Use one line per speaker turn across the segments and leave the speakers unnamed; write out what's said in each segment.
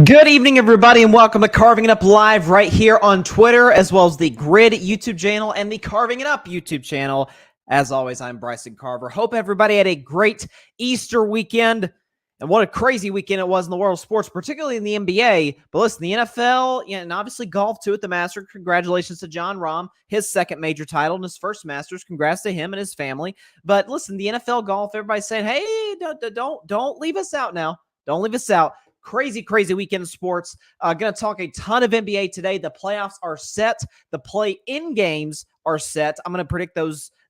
Good evening, everybody, and welcome to Carving It Up Live right here on Twitter, as well as the Grid YouTube channel and the Carving It Up YouTube channel. As always, I'm Bryson Carver. Hope everybody had a great Easter weekend, and what a crazy weekend it was in the world of sports, particularly in the NBA. But listen, the NFL, and obviously golf, too, at the Masters. Congratulations to Jon Rahm, his second major title and his first Masters. Congrats to him and his family. But listen, the NFL golf, everybody's saying, hey, don't leave us out now. Don't leave us out. Crazy weekend of sports. Going to talk a ton of NBA today. The playoffs are set. The play-in games are set. I'm going to predict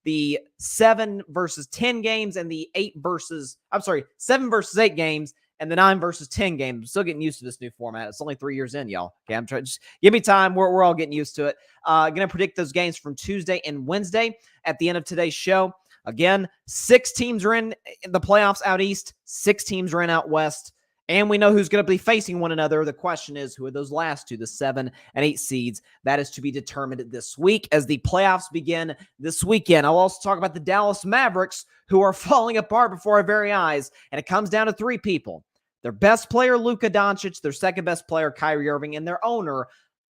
the 7 versus 10 games and the 7 versus 8 games and the 9 versus 10 games. I'm still getting used to this new format. It's only 3 years in, y'all. Okay, I'm trying. Just give me time. We're all getting used to it. Going to predict those games from Tuesday and Wednesday at the end of today's show. Again, 6 teams are in the playoffs out east. 6 teams are in out west. And we know who's going to be facing one another. The question is, who are those last two, the 7 and 8 seeds? That is to be determined this week as the playoffs begin this weekend. I'll also talk about the Dallas Mavericks, who are falling apart before our very eyes. And it comes down to 3 people. Their best player, Luka Doncic, their second best player, Kyrie Irving, and their owner,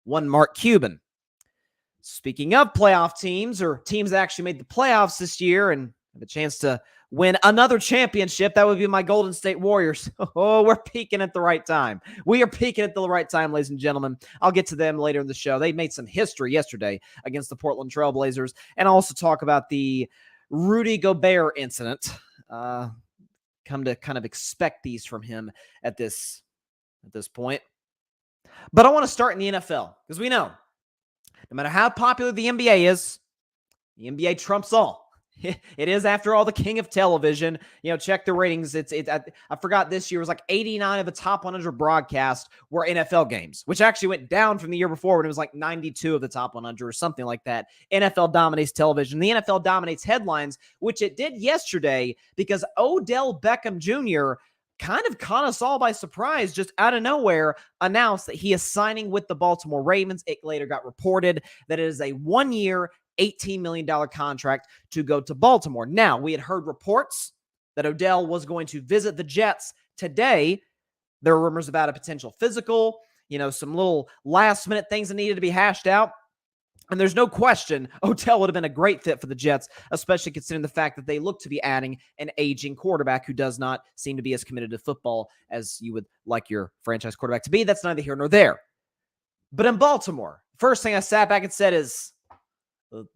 one Mark Cuban. Speaking of playoff teams, or teams that actually made the playoffs this year and have a chance to win another championship, that would be my Golden State Warriors. Oh, we're peaking at the right time. We are peaking at the right time, ladies and gentlemen. I'll get to them later in the show. They made some history yesterday against the Portland Trail Blazers. And I'll also talk about the Rudy Gobert incident. Come to kind of expect these from him at this point. But I want to start in the NFL because we know no matter how popular the NBA is, the NBA trumps all. It is, after all, the king of television. You know, check the ratings. I forgot this year was like 89 of the top 100 broadcasts were NFL games, which actually went down from the year before when it was like 92 of the top 100 or something like that. NFL dominates television. The NFL dominates headlines, which it did yesterday because Odell Beckham Jr. kind of caught us all by surprise, just out of nowhere, announced that he is signing with the Baltimore Ravens. It later got reported that it is a 1-year, $18 million contract to go to Baltimore. Now, we had heard reports that Odell was going to visit the Jets today. There were rumors about a potential physical, some little last-minute things that needed to be hashed out. And there's no question Odell would have been a great fit for the Jets, especially considering the fact that they look to be adding an aging quarterback who does not seem to be as committed to football as you would like your franchise quarterback to be. That's neither here nor there. But in Baltimore, first thing I sat back and said is,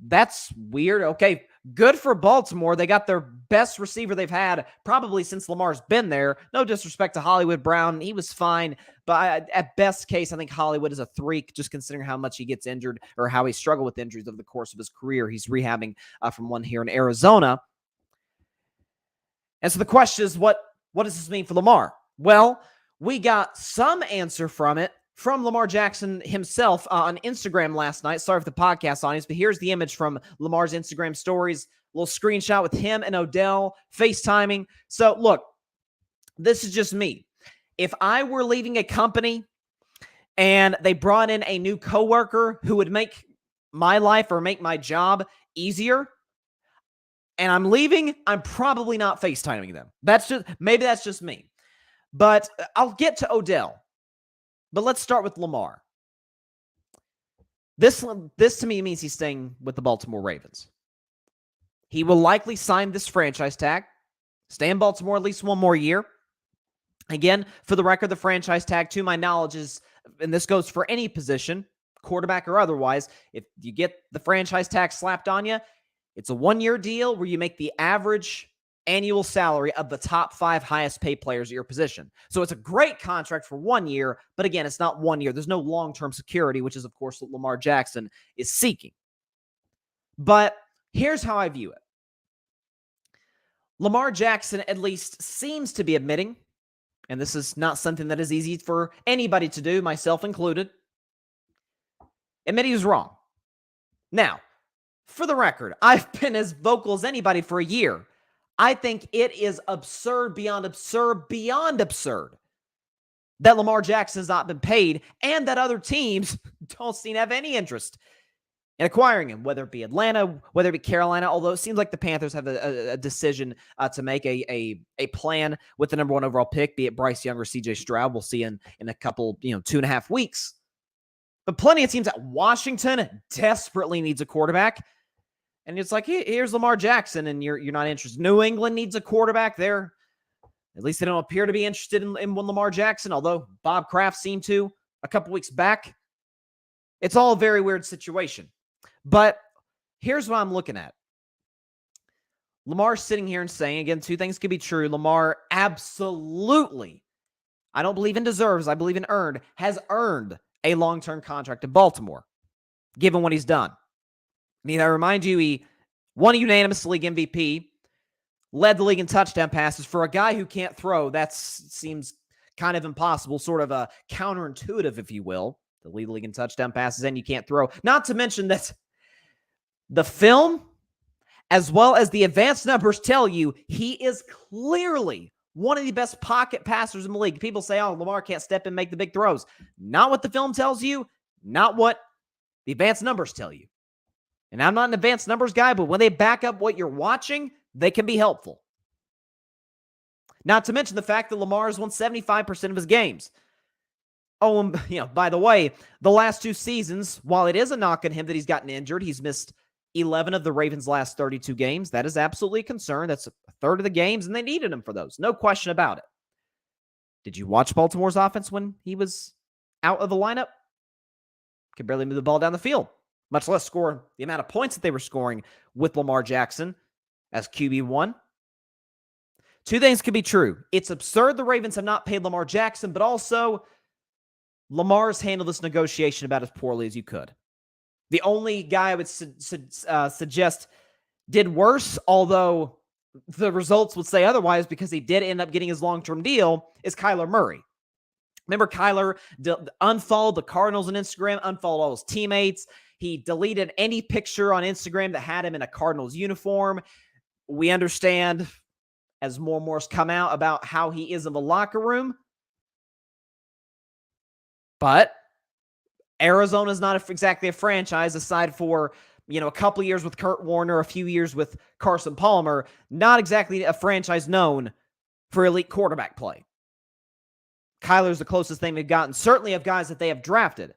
that's weird. Okay, good for Baltimore. They got their best receiver they've had probably since Lamar's been there. No disrespect to Hollywood Brown. He was fine. But at best case, I think Hollywood is a 3, just considering how much he gets injured or how he struggled with injuries over the course of his career. He's rehabbing from one here in Arizona. And so the question is, what does this mean for Lamar? Well, we got some answer from Lamar Jackson himself on Instagram last night. Sorry for the podcast audience, but here's the image from Lamar's Instagram stories. A little screenshot with him and Odell FaceTiming. So look, this is just me. If I were leaving a company and they brought in a new coworker who would make my life or make my job easier, and I'm leaving, I'm probably not FaceTiming them. Maybe that's just me. But I'll get to Odell. But let's start with Lamar. This to me means he's staying with the Baltimore Ravens. He will likely sign this franchise tag, stay in Baltimore at least one more year. Again, for the record, the franchise tag, to my knowledge, is, and this goes for any position, quarterback or otherwise, if you get the franchise tag slapped on you, it's a 1-year deal where you make the average annual salary of the top 5 highest paid players at your position. So it's a great contract for 1 year, but again, it's not 1 year. There's no long-term security, which is, of course, what Lamar Jackson is seeking. But here's how I view it. Lamar Jackson at least seems to be admitting, and this is not something that is easy for anybody to do, myself included, admit he was wrong. Now, for the record, I've been as vocal as anybody for a year. I think it is absurd beyond absurd that Lamar Jackson has not been paid and that other teams don't seem to have any interest and acquiring him, whether it be Atlanta, whether it be Carolina, although it seems like the Panthers have a decision to make a plan with the number 1 overall pick, be it Bryce Young or CJ Stroud. We'll see in a couple, 2.5 weeks. But plenty of teams at Washington desperately needs a quarterback. And it's like, here's Lamar Jackson, and you're not interested. New England needs a quarterback there. At least they don't appear to be interested in Lamar Jackson, although Bob Kraft seemed to a couple weeks back. It's all a very weird situation. But here's what I'm looking at. Lamar's sitting here and saying, again, 2 things could be true. Lamar absolutely, I don't believe in deserves, I believe in earned, has earned a long-term contract in Baltimore, given what he's done. I mean, I remind you, he won a unanimous league MVP, led the league in touchdown passes. For a guy who can't throw, that seems kind of impossible, sort of a counterintuitive, if you will. The lead the league in touchdown passes and you can't throw. Not to mention that the film, as well as the advanced numbers tell you, he is clearly one of the best pocket passers in the league. People say, oh, Lamar can't step in and make the big throws. Not what the film tells you, not what the advanced numbers tell you. And I'm not an advanced numbers guy, but when they back up what you're watching, they can be helpful. Not to mention the fact that Lamar has won 75% of his games. Oh, by the way, the last 2 seasons, while it is a knock on him that he's gotten injured, he's missed 11 of the Ravens' last 32 games. That is absolutely a concern. That's a third of the games, and they needed him for those. No question about it. Did you watch Baltimore's offense when he was out of the lineup? Could barely move the ball down the field, much less score the amount of points that they were scoring with Lamar Jackson as QB1. 2 things could be true. It's absurd the Ravens have not paid Lamar Jackson, but also Lamar's handled this negotiation about as poorly as you could. The only guy I would suggest did worse, although the results would say otherwise because he did end up getting his long-term deal, is Kyler Murray. Remember, Kyler unfollowed the Cardinals on Instagram, unfollowed all his teammates. He deleted any picture on Instagram that had him in a Cardinals uniform. We understand, as more and more has come out, about how he is in the locker room. But Arizona's not exactly a franchise, aside for, a couple years with Kurt Warner, a few years with Carson Palmer. Not exactly a franchise known for elite quarterback play. Kyler's the closest thing they've gotten, certainly of guys that they have drafted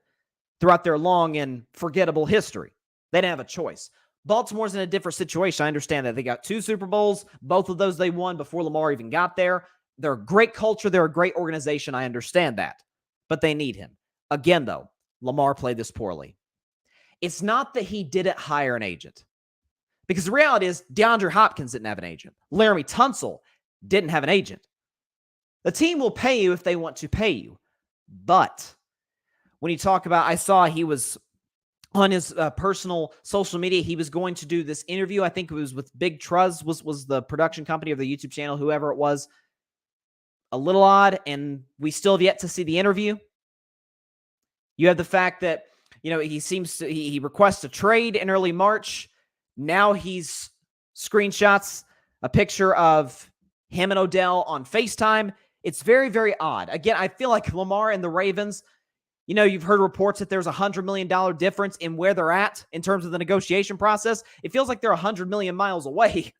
throughout their long and forgettable history. They didn't have a choice. Baltimore's in a different situation. I understand that. They got 2 Super Bowls. Both of those they won before Lamar even got there. They're a great culture. They're a great organization. I understand that. But they need him. Again, though, Lamar played this poorly. It's not that he didn't hire an agent. Because the reality is, DeAndre Hopkins didn't have an agent. Laramie Tunsil didn't have an agent. The team will pay you if they want to pay you. But when you talk about, I saw he was on his personal social media, he was going to do this interview. I think it was with Big Truz, was the production company of the YouTube channel, whoever it was. A little odd, and we still have yet to see the interview. You have the fact that, he requests a trade in early March. Now he's screenshots a picture of him and Odell on FaceTime. It's very, very odd. Again, I feel like Lamar and the Ravens, you've heard reports that there's $100 million difference in where they're at in terms of the negotiation process. It feels like they're 100 million miles away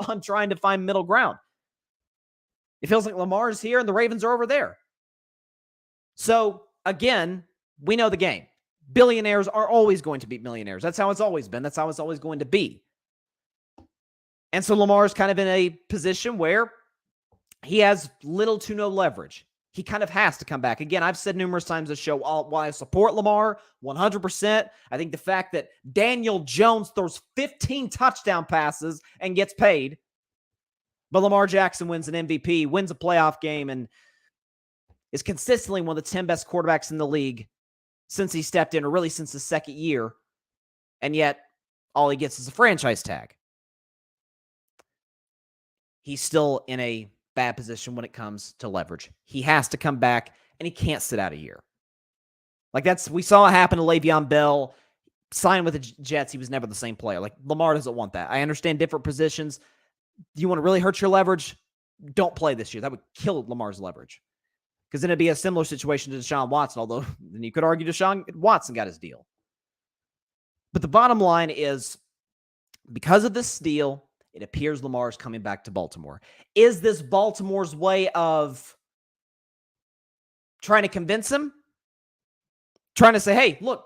on trying to find middle ground. It feels like Lamar's here and the Ravens are over there. So, again, we know the game. Billionaires are always going to beat millionaires. That's how it's always been. That's how it's always going to be. And so Lamar's kind of in a position where he has little to no leverage. He kind of has to come back. Again, I've said numerous times this show, while I support Lamar 100%, I think the fact that Daniel Jones throws 15 touchdown passes and gets paid, but Lamar Jackson wins an MVP, wins a playoff game, and is consistently one of the 10 best quarterbacks in the league since he stepped in, or really since his second year, and yet all he gets is a franchise tag. He's still in a bad position when it comes to leverage. He has to come back, and he can't sit out a year. We saw it happen to Le'Veon Bell, signed with the Jets. He was never the same player. Lamar doesn't want that. I understand different positions. You want to really hurt your leverage? Don't play this year. That would kill Lamar's leverage. Because then it'd be a similar situation to Deshaun Watson, although then you could argue Deshaun Watson got his deal. But the bottom line is, because of this deal, it appears Lamar is coming back to Baltimore. Is this Baltimore's way of trying to convince him? Trying to say, hey, look,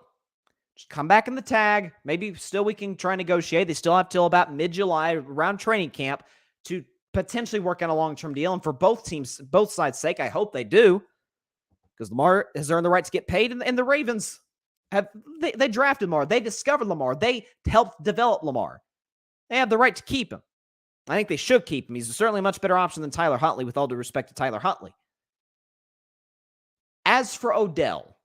just come back in the tag. Maybe still we can try and negotiate. They still have till about mid-July, around training camp, to potentially work on a long-term deal. And for both teams, both sides' sake, I hope they do, because Lamar has earned the right to get paid, and the Ravens they drafted Lamar. They discovered Lamar. They helped develop Lamar. They have the right to keep him. I think they should keep him. He's certainly a much better option than Tyler Huntley, with all due respect to Tyler Huntley. As for Odell,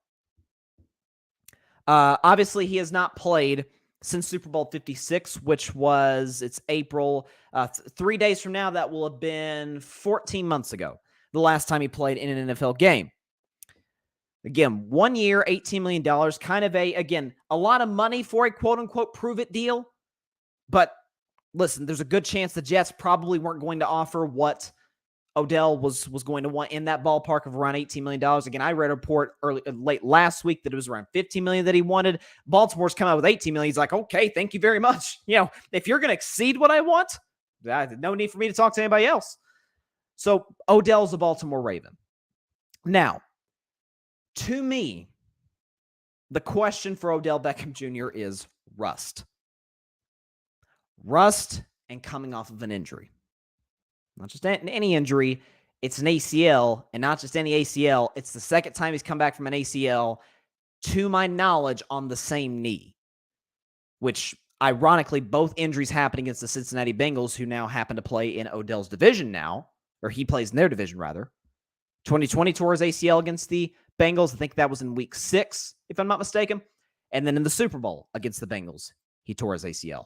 obviously he has not played since Super Bowl 56, which was, it's April. 3 days from now, that will have been 14 months ago, the last time he played in an NFL game. Again, 1 year, $18 million, kind of a lot of money for a quote-unquote prove-it deal. But listen, there's a good chance the Jets probably weren't going to offer what Odell was going to want in that ballpark of around $18 million. Again, I read a report late last week that it was around $15 million that he wanted. Baltimore's come out with $18 million. He's like, okay, thank you very much. If you're going to exceed what I want, no need for me to talk to anybody else. So Odell's a Baltimore Raven. Now, to me, the question for Odell Beckham Jr. is rust. Rust and coming off of an injury. Not just any injury, it's an ACL, and not just any ACL. It's the second time he's come back from an ACL, to my knowledge, on the same knee, which, ironically, both injuries happened against the Cincinnati Bengals, who now happen to play in Odell's division now, or he plays in their division, rather. 2020 tore his ACL against the Bengals. I think that was in week 6, if I'm not mistaken. And then in the Super Bowl against the Bengals, he tore his ACL.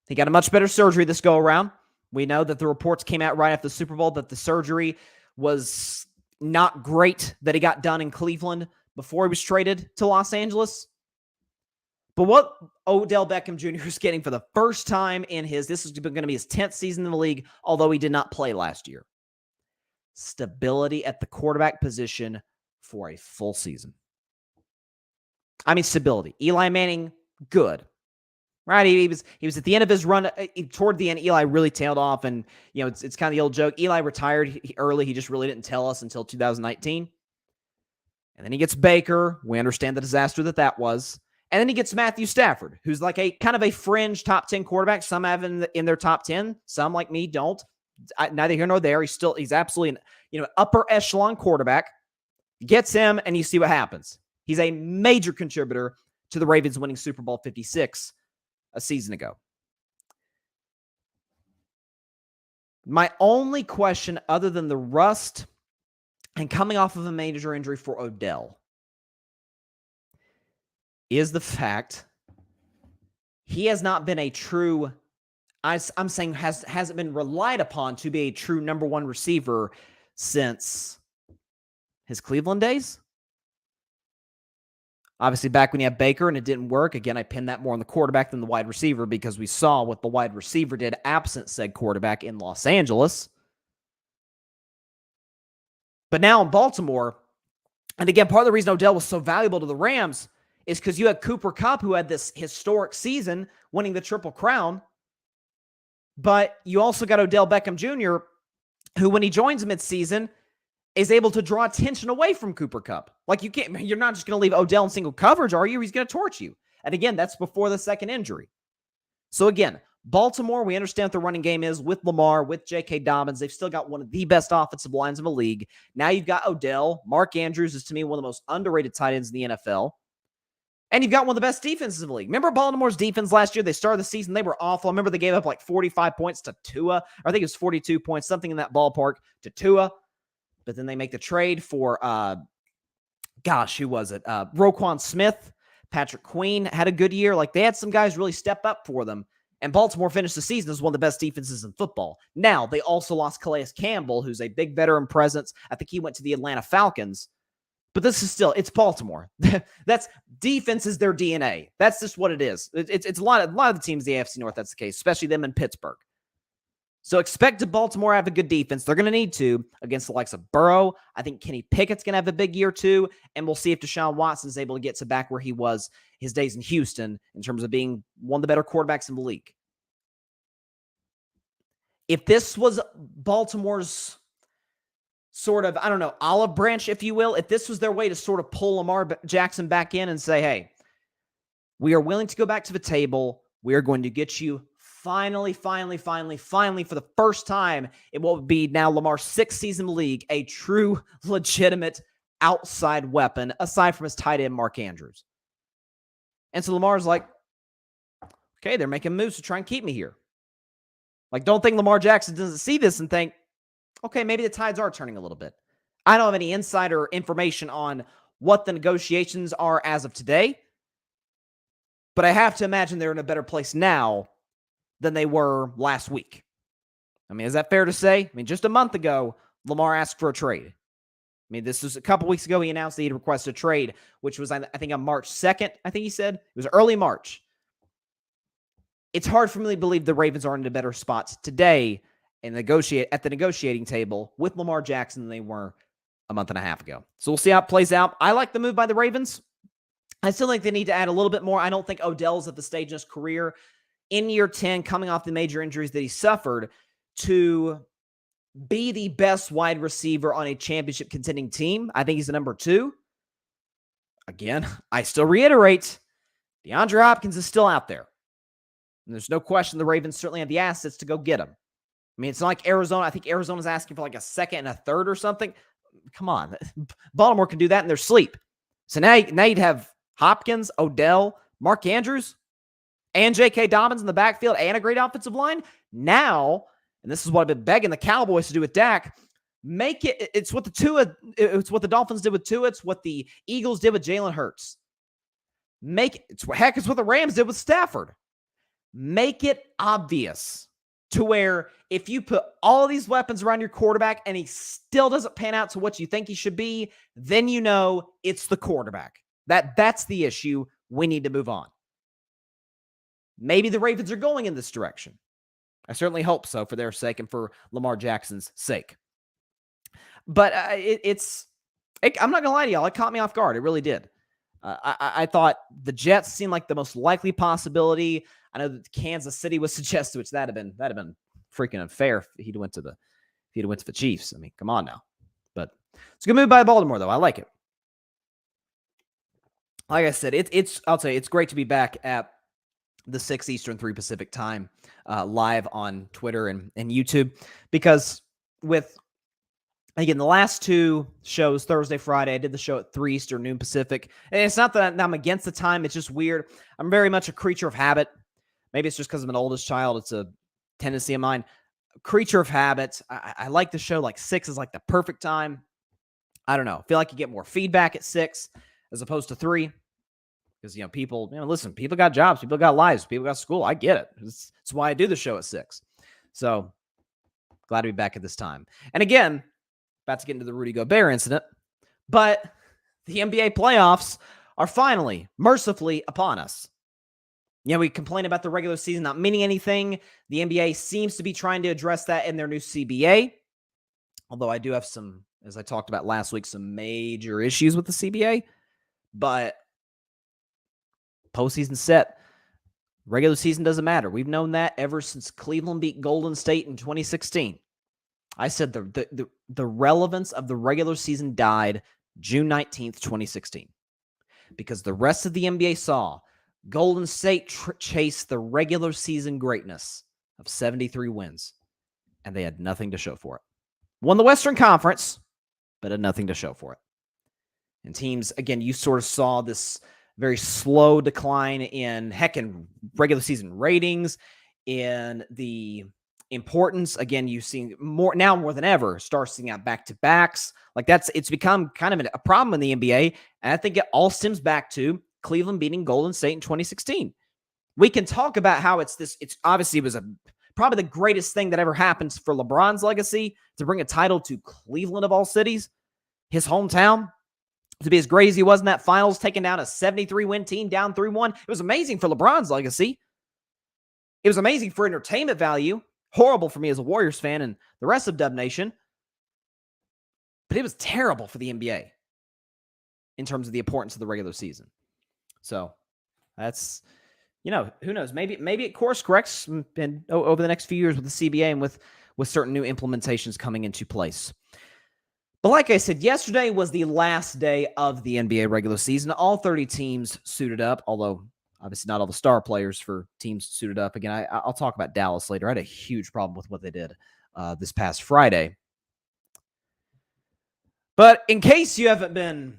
He got a much better surgery this go-around. We know that the reports came out right after the Super Bowl that the surgery was not great that he got done in Cleveland before he was traded to Los Angeles. But what Odell Beckham Jr. is getting for the first time in this is going to be his 10th season in the league, although he did not play last year. Stability at the quarterback position for a full season. I mean, stability. Eli Manning, good. Right, he was at the end of his run. Toward the end, Eli really tailed off, and it's kind of the old joke. Eli retired early. He just really didn't tell us until 2019. And then he gets Baker. We understand the disaster that was. And then he gets Matthew Stafford, who's like a kind of a fringe top 10 quarterback. Some have in their top 10. Some, like me, don't. Neither here nor there. He's absolutely an upper echelon quarterback. Gets him, and you see what happens. He's a major contributor to the Ravens winning Super Bowl 56 a season ago. My only question, other than the rust and coming off of a major injury for Odell, is the fact he has not been a true, I'm saying hasn't been relied upon to be a true number one receiver since his Cleveland days. Obviously, back when you had Baker and it didn't work, again, I pinned that more on the quarterback than the wide receiver, because we saw what the wide receiver did absent said quarterback in Los Angeles. But now in Baltimore, and again, part of the reason Odell was so valuable to the Rams is because you had Cooper Kupp, who had this historic season winning the Triple Crown. But you also got Odell Beckham Jr., who, when he joins midseason, is able to draw attention away from Cooper Kupp. Like, you're not just going to leave Odell in single coverage, are you? He's going to torch you. And again, that's before the second injury. So again, Baltimore, we understand what the running game is with Lamar, with J.K. Dobbins. They've still got one of the best offensive lines in the league. Now you've got Odell. Mark Andrews is, to me, one of the most underrated tight ends in the NFL. And you've got one of the best defenses in the league. Remember Baltimore's defense last year? They started the season, they were awful. I remember they gave up like 45 points to Tua. Or I think it was 42 points, something in that ballpark, to Tua. But then they make the trade for, who was it? Roquan Smith. Patrick Queen had a good year. Like, they had some guys really step up for them. And Baltimore finished the season as one of the best defenses in football. Now, they also lost Calais Campbell, who's a big veteran presence. I think he went to the Atlanta Falcons. But this is still, it's Baltimore. That's defense is their DNA. That's just what it is. It's a lot of the teams in the AFC North, that's the case, especially them in Pittsburgh. So expect Baltimore to have a good defense. They're going to need to against the likes of Burrow. I think Kenny Pickett's going to have a big year too. And we'll see if Deshaun Watson is able to get to back where he was his days in Houston in terms of being one of the better quarterbacks in the league. If this was Baltimore's sort of, I don't know, olive branch, if you will, if this was their way to sort of pull Lamar Jackson back in and say, hey, we are willing to go back to the table. We are going to get you finally, for the first time in what would be now Lamar's sixth season in the league, a true, legitimate outside weapon, aside from his tight end, Mark Andrews. And so Lamar's like, okay, they're making moves to try and keep me here. Like, don't think Lamar Jackson doesn't see this and think, okay, maybe the tides are turning a little bit. I don't have any insider information on what the negotiations are as of today, but I have to imagine they're in a better place now than they were last week. I mean, is that fair to say? I mean, just a month ago, Lamar asked for a trade. I mean, this was a couple weeks ago. He announced that he'd requested a trade, which was, I think, on March 2nd, I think he said. It was early March. It's hard for me to believe the Ravens are in a better spot today and negotiate at the negotiating table with Lamar Jackson than they were a month and a half ago. So we'll see how it plays out. I like the move by the Ravens. I still think they need to add a little bit more. I don't think Odell's at the stage in his career in year 10, coming off the major injuries that he suffered, to be the best wide receiver on a championship contending team. I think he's the number 2. Again, I still reiterate, DeAndre Hopkins is still out there. And there's no question the Ravens certainly have the assets to go get him. I mean, it's not like Arizona. I think Arizona's asking for like a second and a third or something. Come on. Baltimore can do that in their sleep. So now you'd have Hopkins, Odell, Mark Andrews, and J.K. Dobbins in the backfield and a great offensive line. Now, and this is what I've been begging the Cowboys to do with Dak, make it, it's what the Dolphins did with Tua. It's what the Eagles did with Jalen Hurts. It's what the Rams did with Stafford. Make it obvious to where if you put all these weapons around your quarterback and he still doesn't pan out to what you think he should be, then you know it's the quarterback. That's the issue. We need to move on. Maybe the Ravens are going in this direction. I certainly hope so for their sake and for Lamar Jackson's sake. But I'm not going to lie to y'all. It caught me off guard. It really did. I thought the Jets seemed like the most likely possibility. I know that Kansas City was suggested, which that'd have been freaking unfair if he'd went to the Chiefs. I mean, come on now. But it's a good move by Baltimore, though. I like it. Like I said, I'll tell you, it's great to be back at the 6 Eastern, 3 Pacific time, live on Twitter and YouTube, because with, again, the last 2 shows, Thursday, Friday, I did the show at 3 Eastern, noon Pacific. And it's not that I'm against the time. It's just weird. I'm very much a creature of habit. Maybe it's just because I'm an oldest child. It's a tendency of mine. Creature of habit. I like the show. Like 6 is like the perfect time. I don't know. I feel like you get more feedback at 6 as opposed to 3. Because, people, listen, people got jobs. People got lives. People got school. I get it. It's why I do the show at 6. So glad to be back at this time. And again, about to get into the Rudy Gobert incident, but the NBA playoffs are finally, mercifully upon us. We complain about the regular season not meaning anything. The NBA seems to be trying to address that in their new CBA. Although I do have some, as I talked about last week, some major issues with the CBA. But postseason set. Regular season doesn't matter. We've known that ever since Cleveland beat Golden State in 2016. I said the relevance of the regular season died June 19th, 2016. Because the rest of the NBA saw Golden State chase the regular season greatness of 73 wins, and they had nothing to show for it. Won the Western Conference, but had nothing to show for it. And teams, again, you sort of saw this very slow decline in regular season ratings, in the importance. Again, you've seen more than ever, stars seeing out back-to-backs. Like it's become kind of a problem in the NBA. And I think it all stems back to Cleveland beating Golden State in 2016. We can talk about how it's obviously it was probably the greatest thing that ever happens for LeBron's legacy, to bring a title to Cleveland of all cities, his hometown, to be as great as he was in that finals, taking down a 73-win team down 3-1. It was amazing for LeBron's legacy. It was amazing for entertainment value. Horrible for me as a Warriors fan and the rest of Dub Nation. But it was terrible for the NBA in terms of the importance of the regular season. So That's, who knows? Maybe it course corrects over the next few years with the CBA and with certain new implementations coming into place. But like I said, yesterday was the last day of the NBA regular season. All 30 teams suited up, although obviously not all the star players for teams suited up. Again, I'll talk about Dallas later. I had a huge problem with what they did this past Friday. But in case you haven't been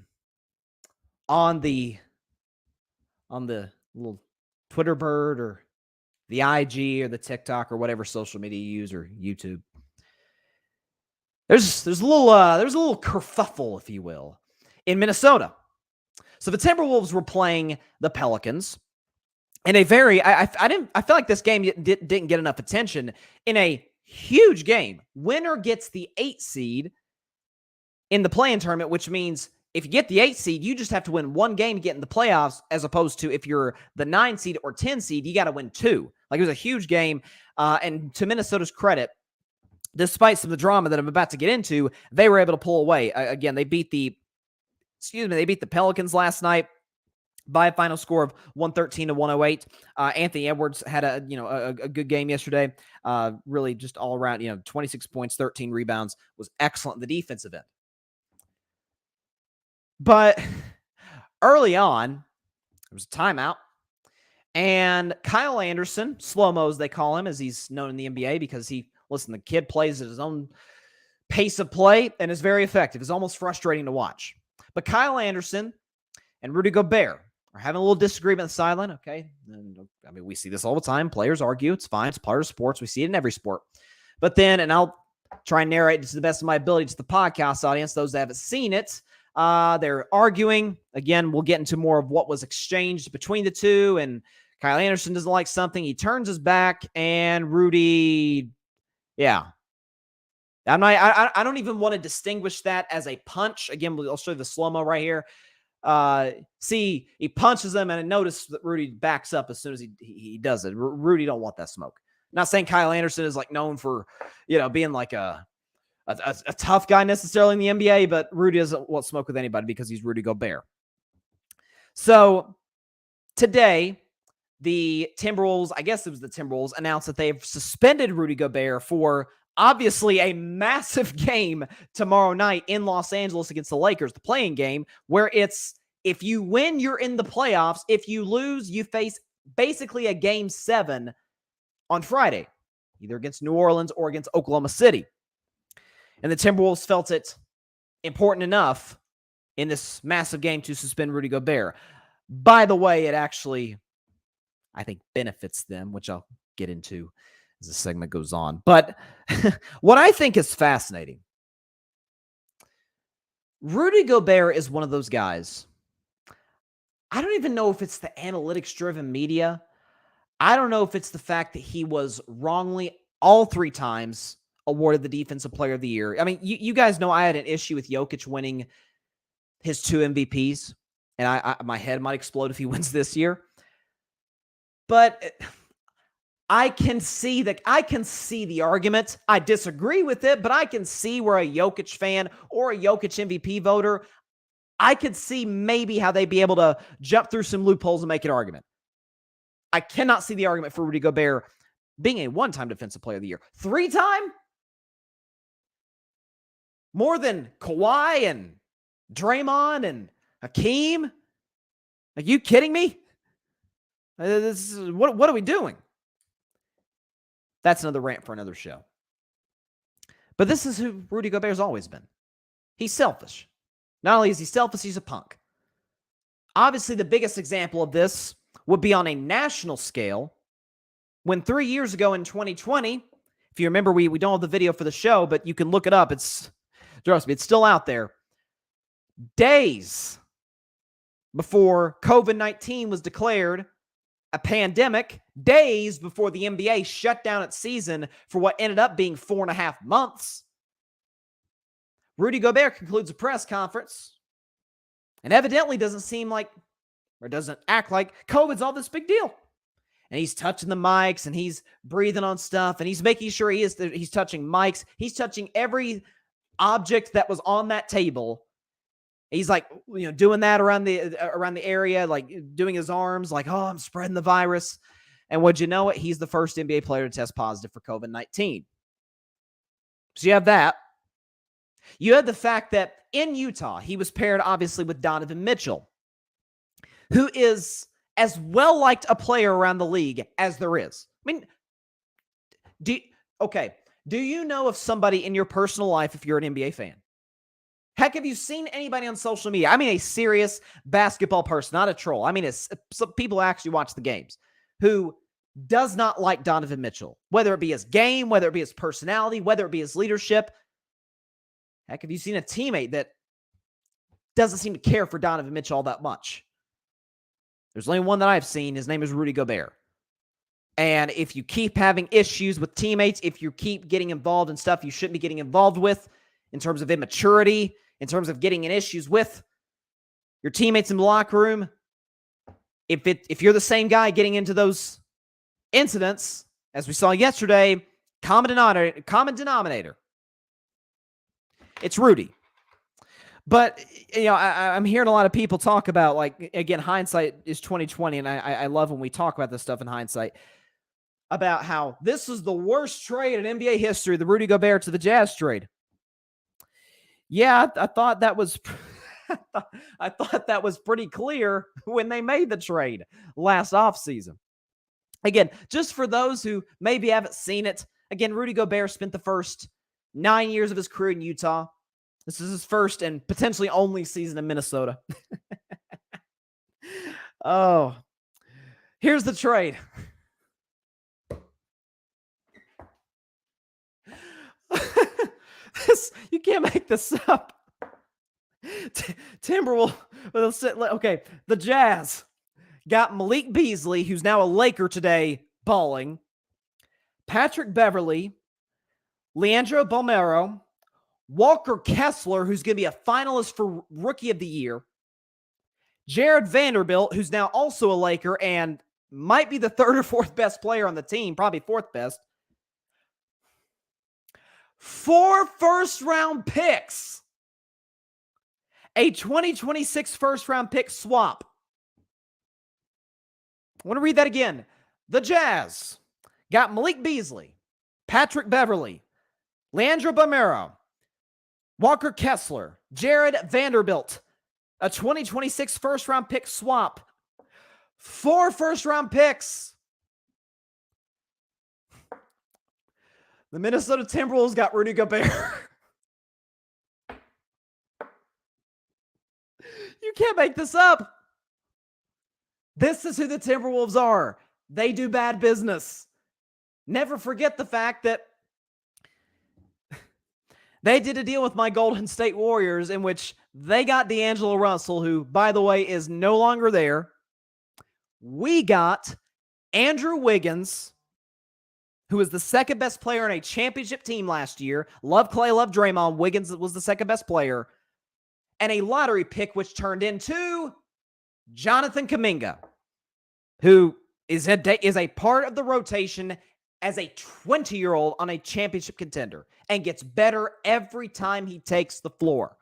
on the little Twitter bird or the IG or the TikTok or whatever social media you use, or YouTube, there's a little kerfuffle, if you will, in Minnesota. So the Timberwolves were playing the Pelicans in a very I feel like this game didn't get enough attention, in a huge game. Winner gets the 8 seed in the play-in tournament, which means if you get the 8 seed, you just have to win one game to get in the playoffs, as opposed to if you're the 9 seed or 10 seed, you got to win 2. Like, it was a huge game. And to Minnesota's credit, despite some of the drama that I'm about to get into, they were able to pull away. Again, they beat the Pelicans last night by a final score of 113-108. Anthony Edwards had a good game yesterday. Really just all around, 26 points, 13 rebounds, was excellent in the defensive end. But early on, there was a timeout, and Kyle Anderson, slow-mo as they call him, as he's known in the NBA, because the kid plays at his own pace of play and is very effective. It's almost frustrating to watch. But Kyle Anderson and Rudy Gobert are having a little disagreement on the sideline, okay? And, we see this all the time. Players argue. It's fine. It's part of sports. We see it in every sport. But then, and I'll try and narrate to the best of my ability to the podcast audience, those that haven't seen it, they're arguing. Again, we'll get into more of what was exchanged between the two, and Kyle Anderson doesn't like something. He turns his back, and Rudy, I don't even want to distinguish that as a punch. Again, I'll show you the slow-mo right here. See, he punches him, and I notice that Rudy backs up as soon as he does it. Rudy don't want that smoke. Not saying Kyle Anderson is known for, being like a tough guy necessarily in the NBA, but Rudy doesn't want smoke with anybody because he's Rudy Gobert. So today, the Timberwolves, I guess it was the Timberwolves, announced that they've suspended Rudy Gobert for obviously a massive game tomorrow night in Los Angeles against the Lakers, the play-in game, where it's, if you win, you're in the playoffs. If you lose, you face basically a game 7 on Friday, either against New Orleans or against Oklahoma City. And the Timberwolves felt it important enough in this massive game to suspend Rudy Gobert. By the way, it actually, I think, benefits them, which I'll get into as the segment goes on. But what I think is fascinating, Rudy Gobert is one of those guys. I don't even know if it's the analytics-driven media. I don't know if it's the fact that he was wrongly all 3 times awarded the Defensive Player of the Year. I mean, you guys know I had an issue with Jokic winning his 2 MVPs, and my head might explode if he wins this year. But I can see the argument. I disagree with it, but I can see where a Jokic fan or a Jokic MVP voter, I could see maybe how they'd be able to jump through some loopholes and make an argument. I cannot see the argument for Rudy Gobert being a 1-time Defensive Player of the Year. 3-time? More than Kawhi and Draymond and Hakeem? Are you kidding me? What are we doing? That's another rant for another show. But this is who Rudy Gobert's always been. He's selfish. Not only is he selfish, he's a punk. Obviously, the biggest example of this would be on a national scale when 3 years ago in 2020, if you remember, we don't have the video for the show, but you can look it up. Trust me, it's still out there. Days before COVID-19 was declared a pandemic, days before the NBA shut down its season for what ended up being 4.5 months, Rudy Gobert concludes a press conference and evidently doesn't act like COVID's all this big deal. And he's touching the mics and he's breathing on stuff and he's making sure he's touching mics. He's touching every object that was on that table He's like, doing that around the area, like doing his arms, like, oh, I'm spreading the virus. And would you know it? He's the first NBA player to test positive for COVID-19. So you have that. You had the fact that in Utah, he was paired obviously with Donovan Mitchell, who is as well liked a player around the league as there is. I mean, do you know of somebody in your personal life, if you're an NBA fan? Heck, have you seen anybody on social media? I mean, a serious basketball person, not a troll. I mean, some people actually watch the games who does not like Donovan Mitchell, whether it be his game, whether it be his personality, whether it be his leadership. Heck, have you seen a teammate that doesn't seem to care for Donovan Mitchell all that much? There's only one that I've seen. His name is Rudy Gobert. And if you keep having issues with teammates, if you keep getting involved in stuff you shouldn't be getting involved with, in terms of immaturity, in terms of getting in issues with your teammates in the locker room, if you're the same guy getting into those incidents, as we saw yesterday, common denominator. It's Rudy. But, I'm hearing a lot of people talk about, like, again, hindsight is 2020, and I love when we talk about this stuff in hindsight, about how this is the worst trade in NBA history, the Rudy Gobert to the Jazz trade. Yeah, I thought that was I thought that was pretty clear when they made the trade last offseason. Again, just for those who maybe haven't seen it, again, Rudy Gobert spent the first 9 years of his career in Utah. This is his first and potentially only season in Minnesota. Oh, here's the trade. You can't make this up. Timberwolves. Okay, the Jazz got Malik Beasley, who's now a Laker today, balling. Patrick Beverley, Leandro Bolmaro, Walker Kessler, who's going to be a finalist for Rookie of the Year, Jared Vanderbilt, who's now also a Laker and might be the third or fourth best player on the team, probably fourth best. 4 first-round picks. A 2026 first-round pick swap. I want to read that again. The Jazz got Malik Beasley, Patrick Beverley, Leandro Bolmaro, Walker Kessler, Jared Vanderbilt, a 2026 first-round pick swap. 4 first-round picks. The Minnesota Timberwolves got Rudy Gobert. You can't make this up. This is who the Timberwolves are. They do bad business. Never forget the fact that they did a deal with my Golden State Warriors in which they got D'Angelo Russell, who, by the way, is no longer there. We got Andrew Wiggins, who was the second best player on a championship team last year. Love Clay, love Draymond. Wiggins was the second best player. And a lottery pick, which turned into Jonathan Kuminga, who is a part of the rotation as a 20-year-old on a championship contender and gets better every time he takes the floor.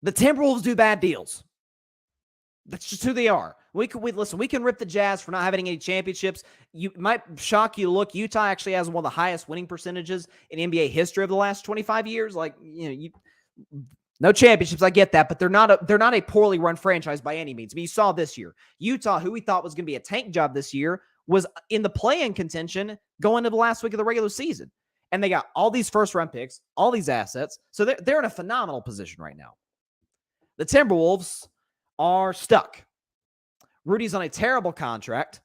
The Timberwolves do bad deals. That's just who they are. We can rip the Jazz for not having any championships. You might shock you to look. Utah actually has one of the highest winning percentages in NBA history of the last 25 years. No championships. I get that, but they're not a poorly run franchise by any means. I mean, you saw this year, Utah, who we thought was going to be a tank job this year, was in the play-in contention going into the last week of the regular season, and they got all these first-round picks, all these assets, so they're in a phenomenal position right now. The Timberwolves are stuck. Rudy's on a terrible contract.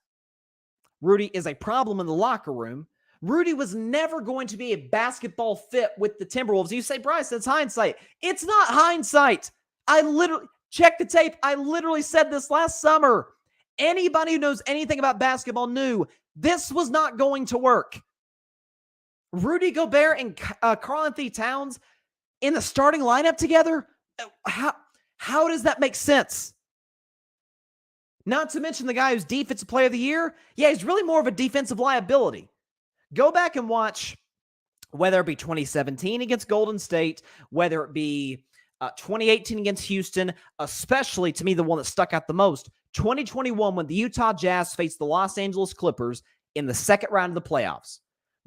Rudy is a problem in the locker room. Rudy was never going to be a basketball fit with the Timberwolves. You say, Bryce, it's hindsight. It's not hindsight. I literally, check the tape. I literally said this last summer. Anybody who knows anything about basketball knew this was not going to work. Rudy Gobert and Karl-Anthony Towns in the starting lineup together? How does that make sense? Not to mention the guy who's defensive player of the year. Yeah, he's really more of a defensive liability. Go back and watch whether it be 2017 against Golden State, whether it be 2018 against Houston, especially to me, the one that stuck out the most, 2021 when the Utah Jazz faced the Los Angeles Clippers in the second round of the playoffs.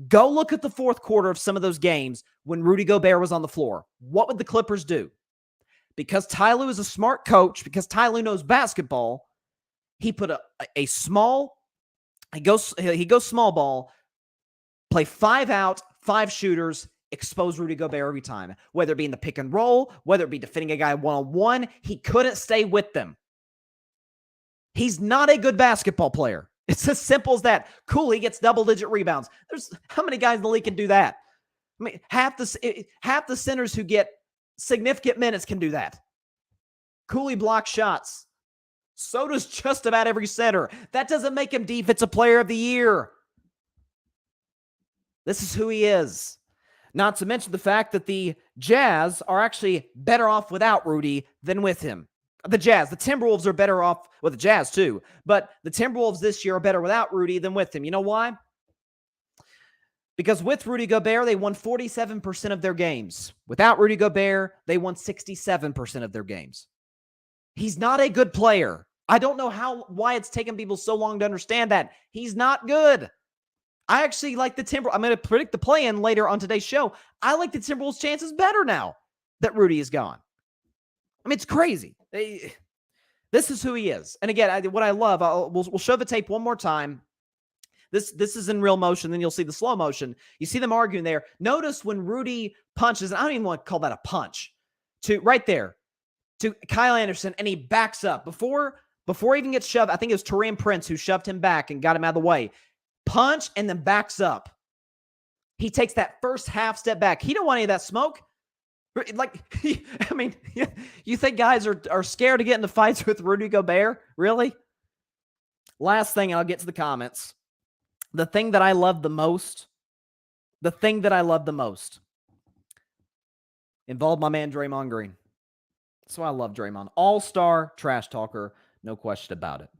Go look at the fourth quarter of some of those games when Rudy Gobert was on the floor. What would the Clippers do? Because Ty Lue is a smart coach, because Ty Lue knows basketball, he put he goes small ball, play 5 out, 5 shooters, expose Rudy Gobert every time. Whether it be in the pick and roll, whether it be defending a guy one-on-one, he couldn't stay with them. He's not a good basketball player. It's as simple as that. Cool, he gets double-digit rebounds. There's how many guys in the league can do that? I mean, half the centers who get significant minutes can do that. Cooley blocks shots. So does just about every center. That doesn't make him Defensive Player of the Year. This is who he is. Not to mention the fact that the Jazz are actually better off without Rudy than with him. The Timberwolves are better off with the Jazz too, but the Timberwolves this year are better without Rudy than with him. You know why? Because with Rudy Gobert, they won 47% of their games. Without Rudy Gobert, they won 67% of their games. He's not a good player. I don't know why it's taken people so long to understand that. He's not good. I actually like the Timberwolves. I'm going to predict the play-in later on today's show. I like the Timberwolves' chances better now that Rudy is gone. I mean, it's crazy. This is who he is. And again, what I love, we'll show the tape one more time. This is in real motion. Then you'll see the slow motion. You see them arguing there. Notice when Rudy punches, I don't even want to call that a punch, right there to Kyle Anderson, and he backs up. Before he even gets shoved, I think it was Taurean Prince who shoved him back and got him out of the way. Punch and then backs up. He takes that first half step back. He don't want any of that smoke. Like, I mean, you think guys are scared to get into fights with Rudy Gobert? Really? Last thing, and I'll get to the comments. The thing that I love the most involved my man Draymond Green. That's why I love Draymond. All-star trash talker, no question about it.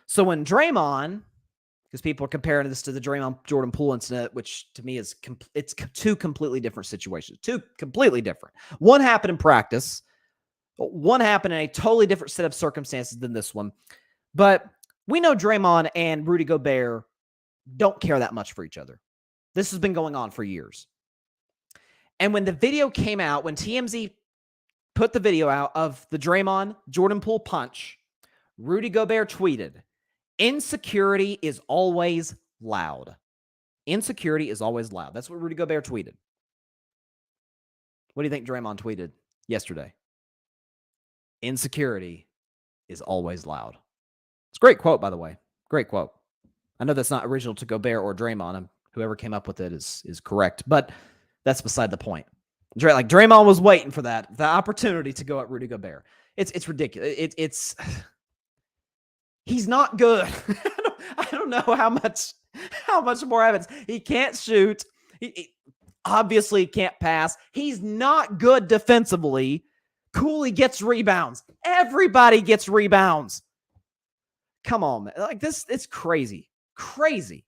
So when Draymond, because people are comparing this to the Draymond Jordan Poole incident, which to me is it's two completely different situations. Two completely different. One happened in practice. One happened in a totally different set of circumstances than this one. But we know Draymond and Rudy Gobert don't care that much for each other. This has been going on for years. And when the video came out, when TMZ put the video out of the Draymond Jordan Poole punch, Rudy Gobert tweeted, "Insecurity is always loud." Insecurity is always loud. That's what Rudy Gobert tweeted. What do you think Draymond tweeted yesterday? "Insecurity is always loud." It's a great quote, by the way. Great quote. I know that's not original to Gobert or Draymond, and whoever came up with it is correct, but that's beside the point. Like Draymond was waiting for the opportunity to go at Rudy Gobert. It's ridiculous. He's not good. I don't know how much more evidence. He can't shoot. He obviously can't pass. He's not good defensively. Cooley gets rebounds. Everybody gets rebounds. Come on, man. Like this, it's crazy. Crazy.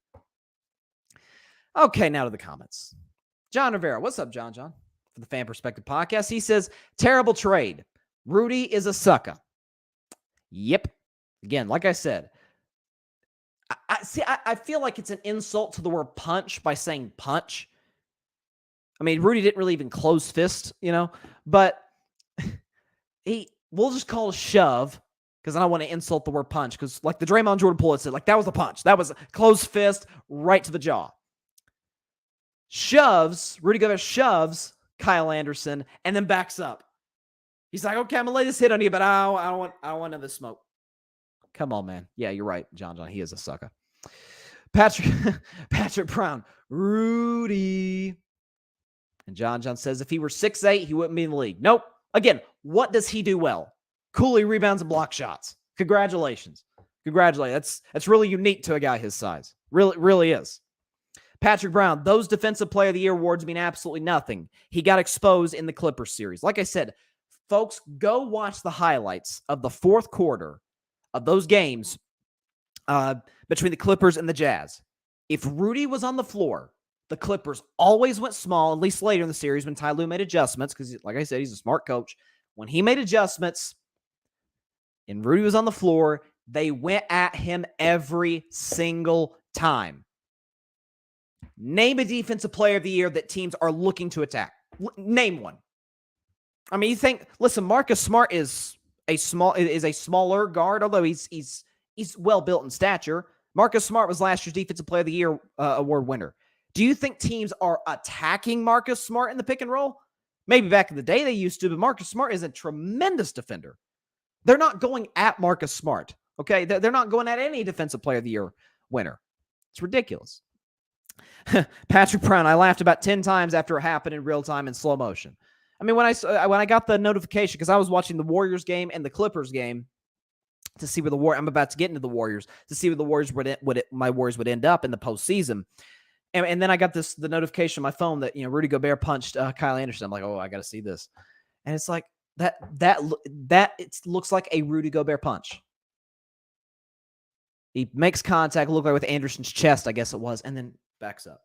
Okay, now to the comments. John Rivera. What's up, John? For the Fan Perspective Podcast. He says, terrible trade. Rudy is a sucker. Yep. Again, like I said, I feel like it's an insult to the word punch by saying punch. I mean, Rudy didn't really even close fist, but we'll just call it a shove because I don't want to insult the word punch because like the Draymond Jordan Poole said, like that was a punch. That was a closed fist right to the jaw. Rudy Gobert shoves Kyle Anderson and then backs up. He's like, okay, I'm going to lay this hit on you, but I don't want none of this smoke. Come on, man. Yeah, you're right, John. He is a sucker. Patrick Brown. Rudy. And John says if he were 6'8", he wouldn't be in the league. Nope. Again, what does he do well? Cooley rebounds and block shots. Congratulations. That's really unique to a guy his size. Really is. Patrick Brown, those Defensive Player of the Year awards mean absolutely nothing. He got exposed in the Clippers series. Like I said, folks, go watch the highlights of the fourth quarter of those games between the Clippers and the Jazz. If Rudy was on the floor, The Clippers always went small, at least later in the series when Ty Lue made adjustments, because, like I said, he's a smart coach. When he made adjustments and Rudy was on the floor, they went at him every single time. Name a defensive player of the year that teams are looking to attack. Name one. I mean, you think, listen, Marcus Smart is a smaller guard, although he's well built in stature. Marcus Smart was last year's Defensive Player of the Year award winner. Do you think teams are attacking Marcus Smart in the pick and roll? Maybe back in the day they used to, but Marcus Smart is a tremendous defender. They're not going at Marcus Smart, okay? They're not going at any Defensive Player of the Year winner. It's ridiculous. Patrick Brown, I laughed about 10 times after it happened in real time in slow motion. I mean, when I got the notification, because I was watching the Warriors game and the Clippers game to see where I'm about to get into the Warriors, to see where the Warriors my Warriors would end up in the postseason. And then I got the notification on my phone that, Rudy Gobert punched Kyle Anderson. I'm like, oh, I got to see this. And it's like, that it looks like a Rudy Gobert punch. He makes contact, look like with Anderson's chest, I guess it was, and then backs up.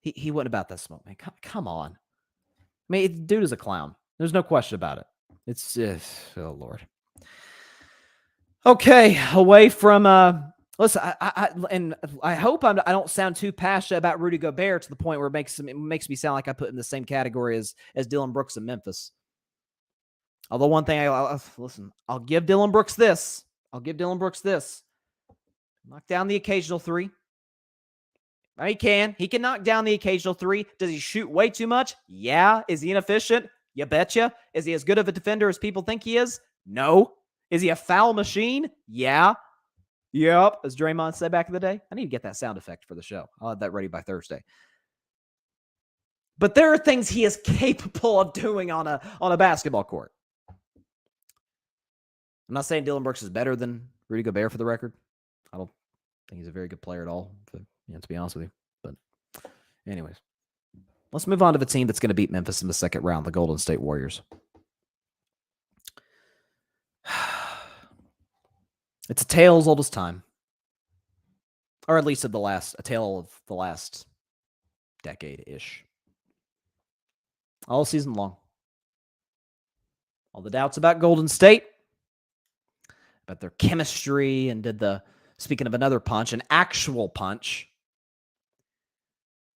He wasn't about that smoke, man. Come on. I mean, the dude is a clown. There's no question about it. It's oh Lord. Okay, away from listen. I hope I don't sound too passionate about Rudy Gobert to the point where it makes me sound like I put him in the same category as Dillon Brooks in Memphis. Although one thing I'll give Dillon Brooks this. Knock down the occasional three. He can knock down the occasional three. Does he shoot way too much? Yeah. Is he inefficient? You betcha. Is he as good of a defender as people think he is? No. Is he a foul machine? Yeah. Yep. As Draymond said back in the day. I need to get that sound effect for the show. I'll have that ready by Thursday. But there are things he is capable of doing on a basketball court. I'm not saying Dillon Brooks is better than Rudy Gobert for the record. I don't think he's a very good player at all, to be honest with you. But anyways, let's move on to the team that's going to beat Memphis in the second round, the Golden State Warriors. It's a tale as old as time. Or at least a tale of the last decade-ish. All season long. All the doubts about Golden State, about their chemistry, and speaking of another punch, an actual punch.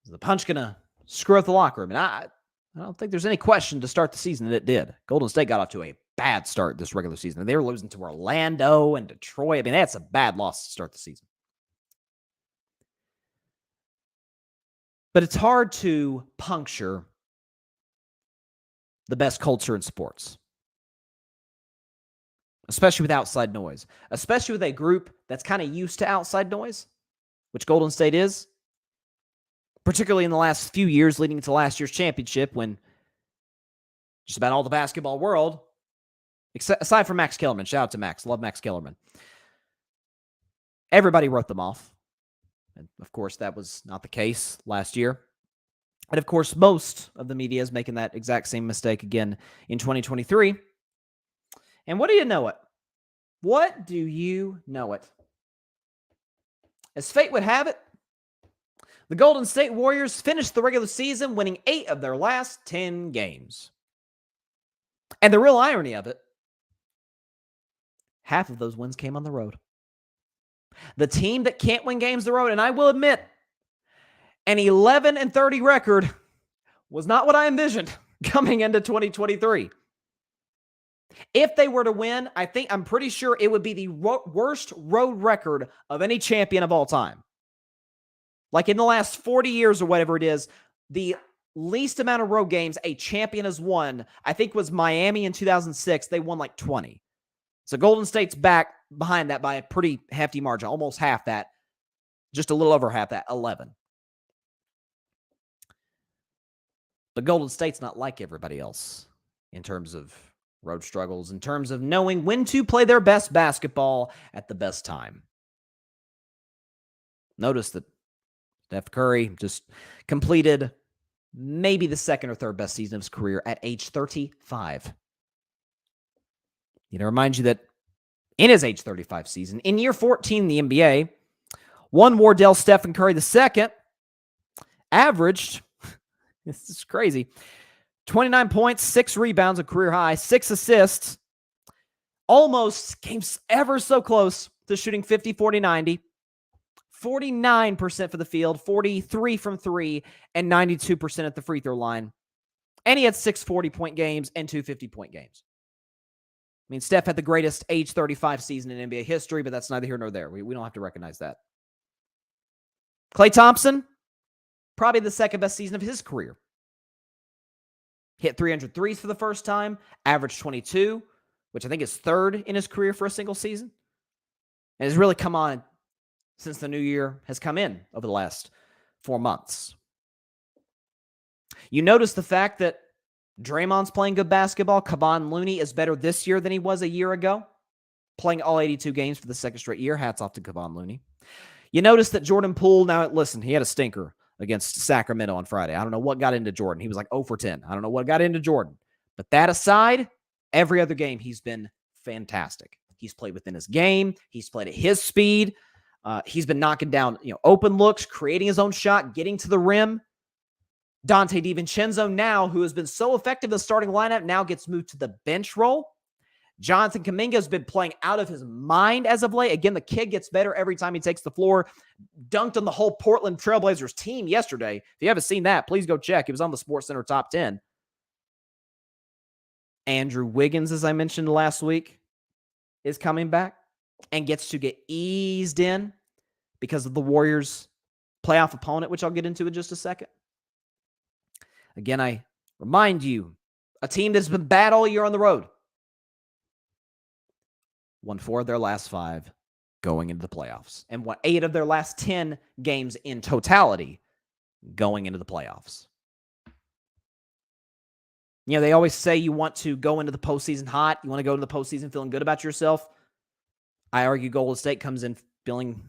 Is the punch going to screw up the locker room? And I don't think there's any question to start the season that it did. Golden State got off to a bad start this regular season. They were losing to Orlando and Detroit. I mean, that's a bad loss to start the season. But it's hard to puncture the best culture in sports, especially with outside noise, especially with a group that's kind of used to outside noise, which Golden State is, particularly in the last few years leading into last year's championship when just about all the basketball world, aside from Max Kellerman, shout out to Max, love Max Kellerman, everybody wrote them off. And of course, that was not the case last year. And of course, most of the media is making that exact same mistake again in 2023. And what do you know it? What do you know it? As fate would have it, the Golden State Warriors finished the regular season winning 8 of their last 10 games. And the real irony of it, half of those wins came on the road. The team that can't win games on the road, and I will admit, an 11-30 record was not what I envisioned coming into 2023. If they were to win, I'm pretty sure it would be the worst road record of any champion of all time. Like in the last 40 years or whatever it is, the least amount of road games a champion has won, I think, was Miami in 2006. They won like 20. So Golden State's back behind that by a pretty hefty margin, almost half that, just a little over half that, 11. But Golden State's not like everybody else in terms of road struggles, in terms of knowing when to play their best basketball at the best time. Notice that Steph Curry just completed maybe the second or third best season of his career at age 35. Remind you that in his age 35 season, in year 14 in the NBA, one Wardell Stephen Curry II averaged, this is crazy, 29 points, 6 rebounds, a career high, 6 assists, almost came ever so close to shooting 50, 40, 90, 49% for the field, 43 from 3, and 92% at the free throw line. And he had 6 40-point games and 2 50-point games. I mean, Steph had the greatest age 35 season in NBA history, but that's neither here nor there. We don't have to recognize that. Klay Thompson, probably the second best season of his career. Hit 300 threes for the first time, averaged 22, which I think is third in his career for a single season. And has really come on since the new year has come in over the last 4 months. You notice the fact that Draymond's playing good basketball. Kevon Looney is better this year than he was a year ago, playing all 82 games for the second straight year. Hats off to Kevon Looney. You notice that Jordan Poole, now listen, he had a stinker against Sacramento on Friday. I don't know what got into Jordan. He was like 0 for 10. I don't know what got into Jordan. But that aside, every other game he's been fantastic. He's played within his game. He's played at his speed. He's been knocking down open looks, creating his own shot, getting to the rim. Dante DiVincenzo now, who has been so effective in the starting lineup, now gets moved to the bench role. Jonathan Kuminga has been playing out of his mind as of late. Again, the kid gets better every time he takes the floor. Dunked on the whole Portland Trailblazers team yesterday. If you haven't seen that, please go check. It was on the SportsCenter Top 10. Andrew Wiggins, as I mentioned last week, is coming back and gets to get eased in because of the Warriors' playoff opponent, which I'll get into in just a second. Again, I remind you, a team that's been bad all year on the road won 4 of their last 5 going into the playoffs, and won 8 of their last 10 games in totality going into the playoffs. They always say you want to go into the postseason hot. You want to go into the postseason feeling good about yourself. I argue Golden State comes in feeling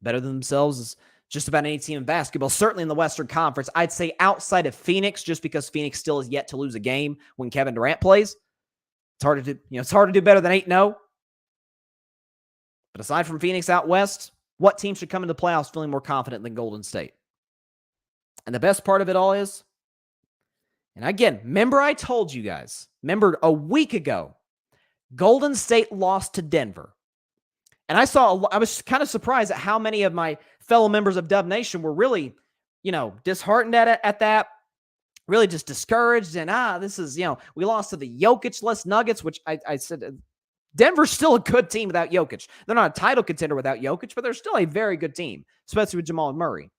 better than themselves as just about any team in basketball, certainly in the Western Conference. I'd say outside of Phoenix, just because Phoenix still is yet to lose a game when Kevin Durant plays. It's hard to do, it's hard to do better than 8-0. But aside from Phoenix out west, what team should come into the playoffs feeling more confident than Golden State? And the best part of it all is, and again, remember I told you guys, remember a week ago, Golden State lost to Denver. And I was kind of surprised at how many of my fellow members of Dub Nation were really, disheartened at that, really just discouraged. And, this is, we lost to the Jokic-less Nuggets, which I said, Denver's still a good team without Jokic. They're not a title contender without Jokic, but they're still a very good team, especially with Jamal Murray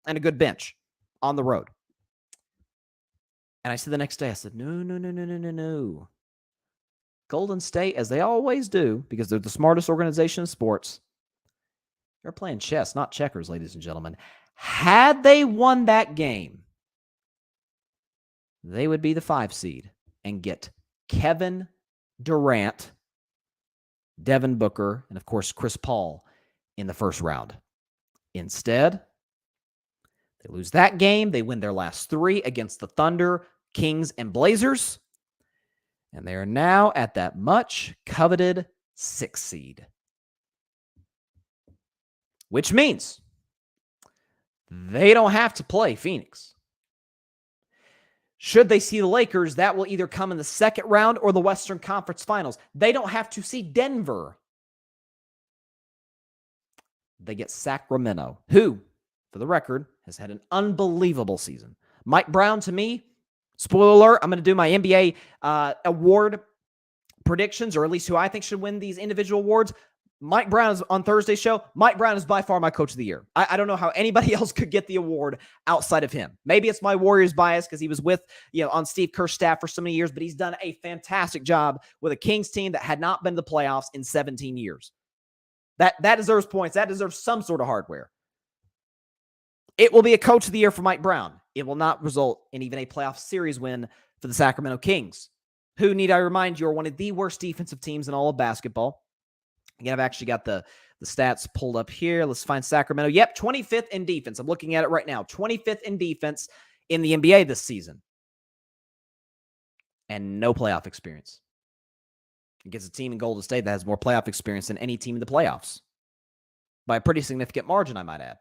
and a good bench on the road. And I said the next day, I said, no. Golden State, as they always do, because they're the smartest organization in sports, they're playing chess, not checkers, ladies and gentlemen. Had they won that game, they would be the 5 seed and get Kevin Durant, Devin Booker, and of course, Chris Paul in the first round. Instead, they lose that game. They win their last 3 against the Thunder, Kings, and Blazers. And they are now at that much coveted 6 seed. Which means they don't have to play Phoenix. Should they see the Lakers, that will either come in the second round or the Western Conference Finals. They don't have to see Denver. They get Sacramento, who, for the record, has had an unbelievable season. Mike Brown, to me, spoiler alert, I'm going to do my NBA award predictions, or at least who I think should win these individual awards. Mike Brown is on Thursday's show. Mike Brown is by far my coach of the year. I don't know how anybody else could get the award outside of him. Maybe it's my Warriors bias because he was with, on Steve Kerr's staff for so many years, but he's done a fantastic job with a Kings team that had not been to the playoffs in 17 years. That deserves points. That deserves some sort of hardware. It will be a coach of the year for Mike Brown. It will not result in even a playoff series win for the Sacramento Kings, who, need I remind you, are one of the worst defensive teams in all of basketball. Again, I've actually got the stats pulled up here. Let's find Sacramento. Yep, 25th in defense. I'm looking at it right now. 25th in defense in the NBA this season. And no playoff experience. Against a team in Golden State that has more playoff experience than any team in the playoffs. By a pretty significant margin, I might add.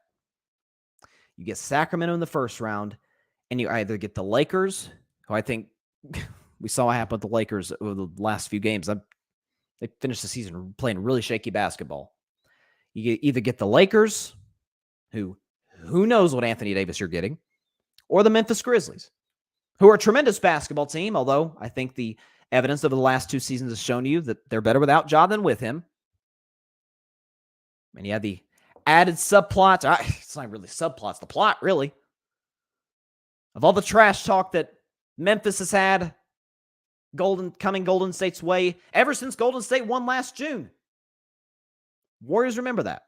You get Sacramento in the first round, and you either get the Lakers, who I think we saw what happened with the Lakers over the last few games. They finished the season playing really shaky basketball. You either get the Lakers, who knows what Anthony Davis you're getting, or the Memphis Grizzlies, who are a tremendous basketball team, although I think the evidence over the last 2 seasons has shown you that they're better without Ja than with him. And you have the added subplot. It's not really subplots, the plot, really, of all the trash talk that Memphis has had coming Golden State's way ever since Golden State won last June. Warriors remember that.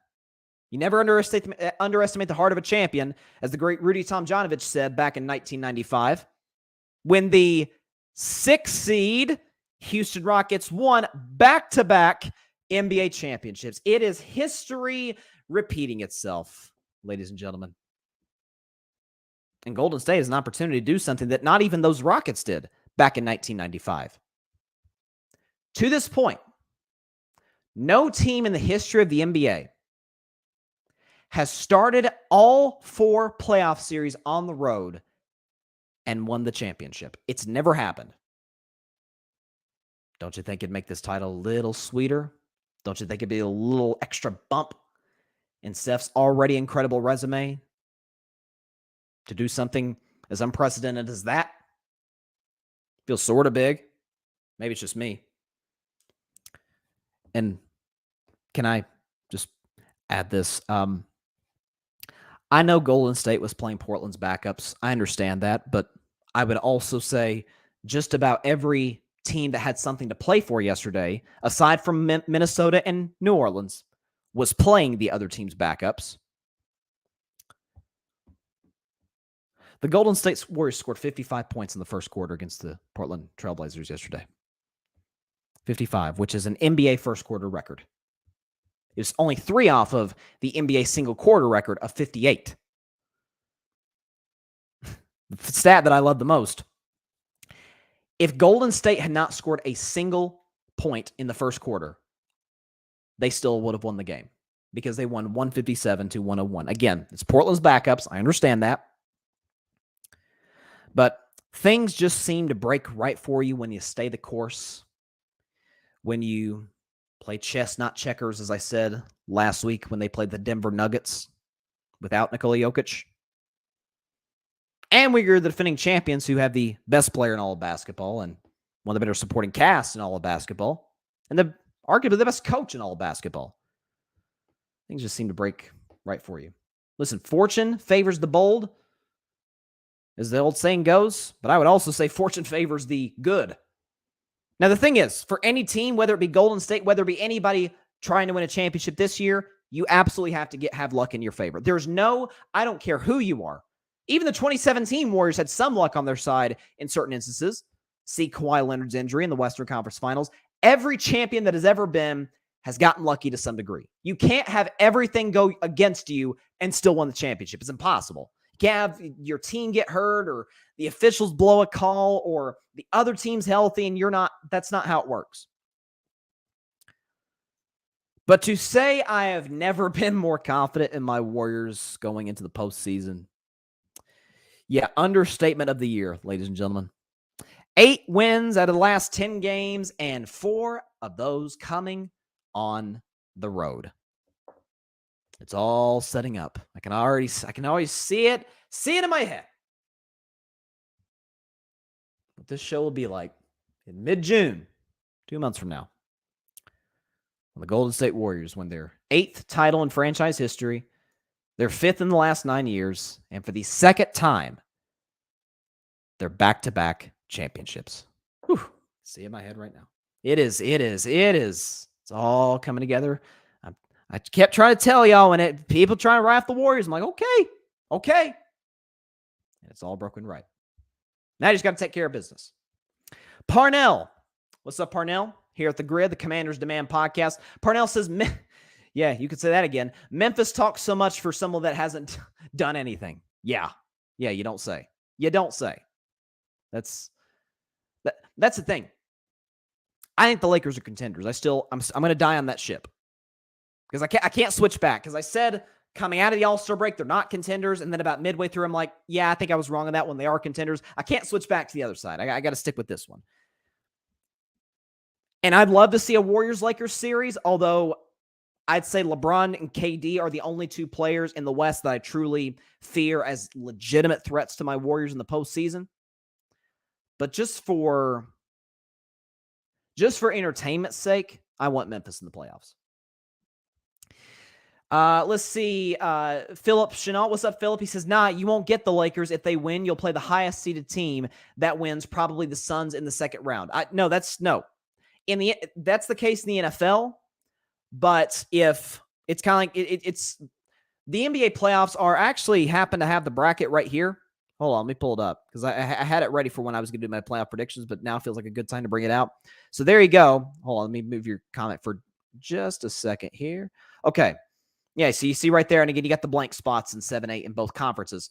You never underestimate the heart of a champion, as the great Rudy Tomjanovich said back in 1995, when the 6th seed Houston Rockets won back-to-back NBA championships. It is history repeating itself, ladies and gentlemen. And Golden State has an opportunity to do something that not even those Rockets did back in 1995. To this point, no team in the history of the NBA has started all 4 playoff series on the road and won the championship. It's never happened. Don't you think it'd make this title a little sweeter? Don't you think it'd be a little extra bump in Steph's already incredible resume to do something as unprecedented as that? Feels sort of big. Maybe it's just me. And can I just add this? I know Golden State was playing Portland's backups. I understand that, but I would also say just about every team that had something to play for yesterday, aside from Minnesota and New Orleans, was playing the other team's backups. The Golden State Warriors scored 55 points in the first quarter against the Portland Trailblazers yesterday. 55, which is an NBA first quarter record. It's only 3 off of the NBA single quarter record of 58. The stat that I love the most. If Golden State had not scored a single point in the first quarter, they still would have won the game because they won 157-101. Again, it's Portland's backups. I understand that. But things just seem to break right for you when you stay the course. When you play chess, not checkers, as I said last week when they played the Denver Nuggets without Nikola Jokic. And we're the defending champions who have the best player in all of basketball and one of the better supporting casts in all of basketball and arguably the best coach in all of basketball. Things just seem to break right for you. Listen, fortune favors the bold, as the old saying goes, but I would also say fortune favors the good. Now, the thing is, for any team, whether it be Golden State, whether it be anybody trying to win a championship this year, you absolutely have to have luck in your favor. I don't care who you are. Even the 2017 Warriors had some luck on their side in certain instances. See Kawhi Leonard's injury in the Western Conference Finals. Every champion that has ever been has gotten lucky to some degree. You can't have everything go against you and still win the championship. It's impossible. You can't have your team get hurt or the officials blow a call or the other team's healthy and you're not. That's not how it works. But to say I have never been more confident in my Warriors going into the postseason, yeah, understatement of the year, ladies and gentlemen. 8 wins out of the last 10 games and 4 of those coming on the road. It's all setting up. I can always see it in my head. What this show will be like in mid-June, 2 months from now, when the Golden State Warriors win their 8th title in franchise history, their 5th in the last 9 years, and for the 2nd time, their back-to-back championships. Whew. See it in my head right now. It is. It's all coming together. I kept trying to tell y'all when people trying to write off the Warriors. I'm like, okay. And it's all broken right. Now you just got to take care of business. Parnell. What's up, Parnell? Here at The Grid, the Commanders Demand podcast. Parnell says, yeah, you could say that again. Memphis talks so much for someone that hasn't done anything. Yeah, you don't say. You don't say. That's the thing. I think the Lakers are contenders. I'm going to die on that ship because I can't switch back because I said Coming out of the All-Star break, they're not contenders. And then about midway through, I'm like, yeah, I think I was wrong on that one. They are contenders. I can't switch back to the other side. I got to stick with this one. And I'd love to see a Warriors-Lakers series, although I'd say LeBron and KD are the only two players in the West that I truly fear as legitimate threats to my Warriors in the postseason. But just for entertainment's sake, I want Memphis in the playoffs. Let's see. Philip Chenault. What's up, Philip? He says, nah, you won't get the Lakers. If they win, you'll play the highest seeded team that wins, probably the Suns in the second round. That's the case in the NFL. But if it's kind of like it's the NBA playoffs happen to have the bracket right here. Hold on, let me pull it up because I had it ready for when I was going to do my playoff predictions, but now feels like a good time to bring it out. So there you go. Hold on, let me move your comment for just a second here. Okay. Yeah, so you see right there, and again, you got the blank spots in 7-8 in both conferences.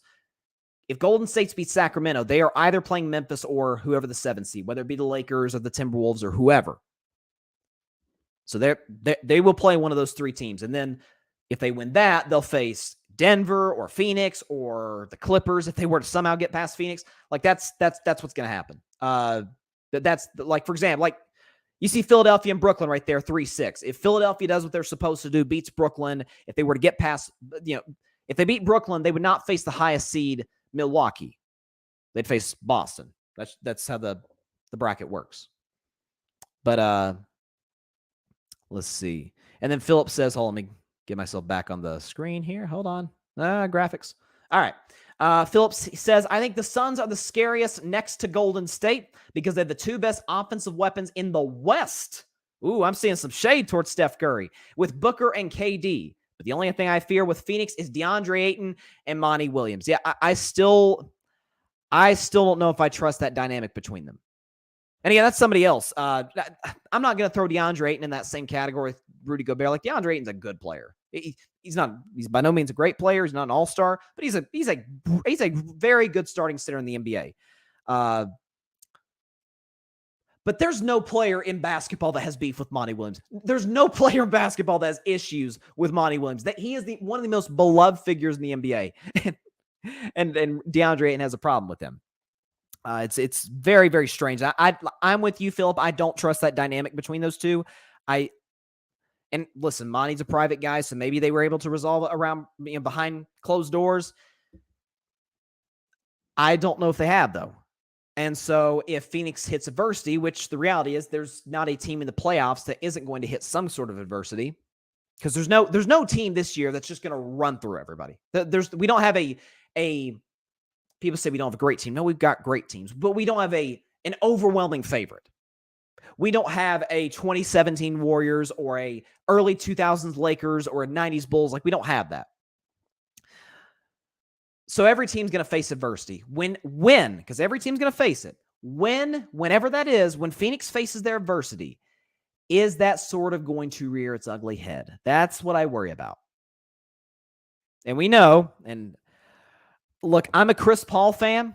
If Golden State beats Sacramento, they are either playing Memphis or whoever the 7 seed, whether it be the Lakers or the Timberwolves or whoever. So they will play one of those three teams. And then if they win that, they'll face Denver or Phoenix or the Clippers if they were to somehow get past Phoenix. Like that's what's going to happen. That's like, for example, like you see Philadelphia and Brooklyn right there, 3-6. If Philadelphia does what they're supposed to do, beats Brooklyn, if they were to get past, if they beat Brooklyn, they would not face the highest seed Milwaukee. They'd face Boston. That's how the bracket works. But let's see. And then Philip says, hold on, let me get myself back on the screen here. Hold on. Graphics. All right. Phillips says, I think the Suns are the scariest next to Golden State because they're the two best offensive weapons in the West. Ooh, I'm seeing some shade towards Steph Curry with Booker and KD. But the only thing I fear with Phoenix is DeAndre Ayton and Monty Williams. Yeah, I still don't know if I trust that dynamic between them. And again, that's somebody else. I'm not going to throw DeAndre Ayton in that same category with Rudy Gobert. Like, DeAndre Ayton's a good player. He's by no means a great player. He's not an all-star, but he's a very good starting center in the NBA. But there's no player in basketball that has beef with Monty Williams. There's no player in basketball that has issues with Monty Williams. That he is one of the most beloved figures in the NBA, and DeAndre Ayton has a problem with him. It's very, very strange. I'm with you, Philip. I don't trust that dynamic between those two. And listen, Monty's a private guy, so maybe they were able to resolve it around behind closed doors. I don't know if they have, though. And so if Phoenix hits adversity, which the reality is there's not a team in the playoffs that isn't going to hit some sort of adversity, because there's no team this year that's just going to run through everybody. We don't have a people say we don't have a great team. No, we've got great teams, but we don't have an overwhelming favorite. We don't have a 2017 Warriors or a early 2000s Lakers or a 90s Bulls. Like, we don't have that. So every team's going to face adversity. When, because every team's going to face it. Whenever that is, when Phoenix faces their adversity, is that sort of going to rear its ugly head? That's what I worry about. And we know, and look, I'm a Chris Paul fan,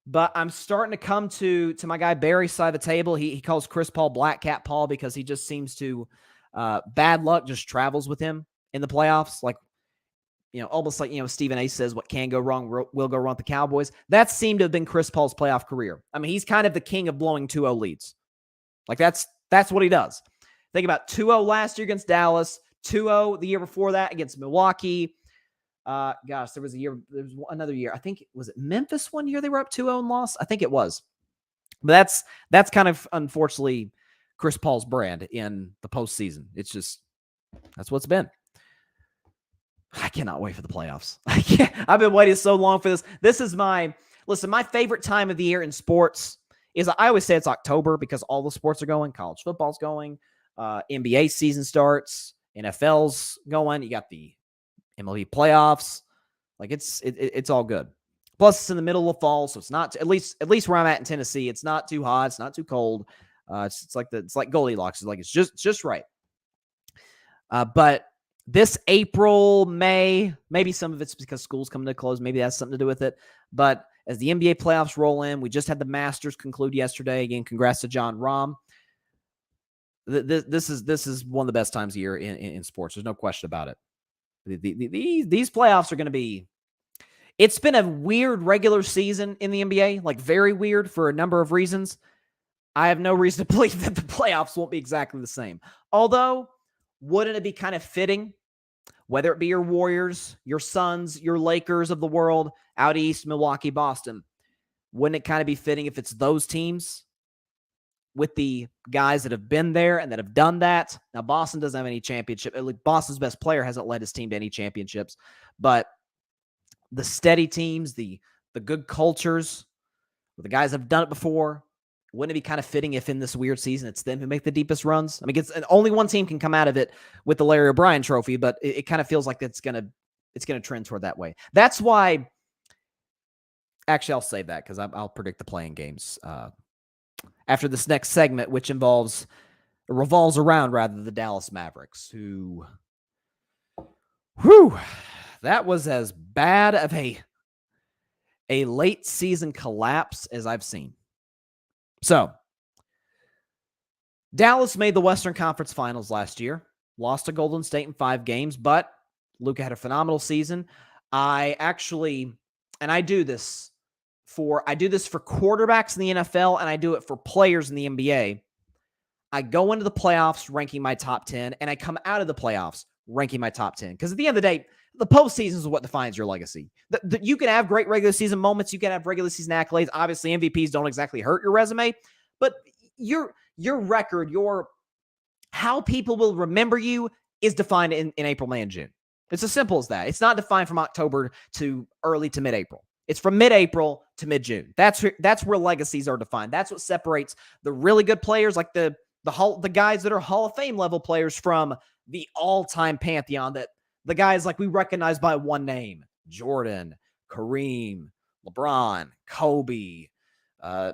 but I'm starting to come to my guy Barry's side of the table. He calls Chris Paul Black Cat Paul because he just seems to bad luck just travels with him in the playoffs. Like, almost like, Stephen A says what can go wrong will go wrong with the Cowboys. That seemed to have been Chris Paul's playoff career. I mean, he's kind of the king of blowing 2-0 leads. Like, that's what he does. Think about 2-0 last year against Dallas, 2-0 the year before that against Milwaukee. Gosh, there was another year. I think, was it Memphis one year they were up 2-0 and lost? I think it was. But that's kind of, unfortunately, Chris Paul's brand in the postseason. It's just, that's what's been. I cannot wait for the playoffs. I've been waiting so long for this. This is my favorite time of the year in sports is, I always say it's October because all the sports are going. College football's going. NBA season starts. NFL's going. You got the MLB playoffs. Like, it's all good. Plus, it's in the middle of fall, so it's not, at least where I'm at in Tennessee, it's not too hot, it's not too cold. It's like Goldilocks. It's just right. But this April, May, maybe some of it's because school's coming to a close. Maybe that's something to do with it. But as the NBA playoffs roll in, we just had the Masters conclude yesterday. Again, congrats to John Rahm. This is one of the best times of year in sports. There's no question about it. These playoffs are going to be. It's been a weird regular season in the NBA, like very weird for a number of reasons. I have no reason to believe that the playoffs won't be exactly the same. Although, wouldn't it be kind of fitting, whether it be your Warriors, your Suns, your Lakers of the world, out east, Milwaukee, Boston, wouldn't it kind of be fitting if it's those teams with the guys that have been there and that have done that? Now, Boston doesn't have any championship. Boston's best player hasn't led his team to any championships, but the steady teams, the good cultures, the guys that have done it before, wouldn't it be kind of fitting if in this weird season it's them who make the deepest runs? I mean, only one team can come out of it with the Larry O'Brien trophy, but it kind of feels like it's gonna trend toward that way. That's why. Actually, I'll save that because I'll predict the playing games after this next segment, which revolves around the Dallas Mavericks, who, that was as bad of a late season collapse as I've seen. So, Dallas made the Western Conference Finals last year, lost to Golden State in 5 games, but Luka had a phenomenal season. I do this for quarterbacks in the NFL, and I do it for players in the NBA. I go into the playoffs ranking my top 10, and I come out of the playoffs ranking my top 10. Because at the end of the day, the postseason is what defines your legacy. You can have great regular season moments. You can have regular season accolades. Obviously, MVPs don't exactly hurt your resume, but your record, how people will remember you is defined in April, May, and June. It's as simple as that. It's not defined from October to early to mid-April. It's from mid-April to mid-June. That's where legacies are defined. That's what separates the really good players, like the guys that are Hall of Fame level players, from the all-time pantheon, that the guys like we recognize by one name: Jordan, Kareem, LeBron, Kobe,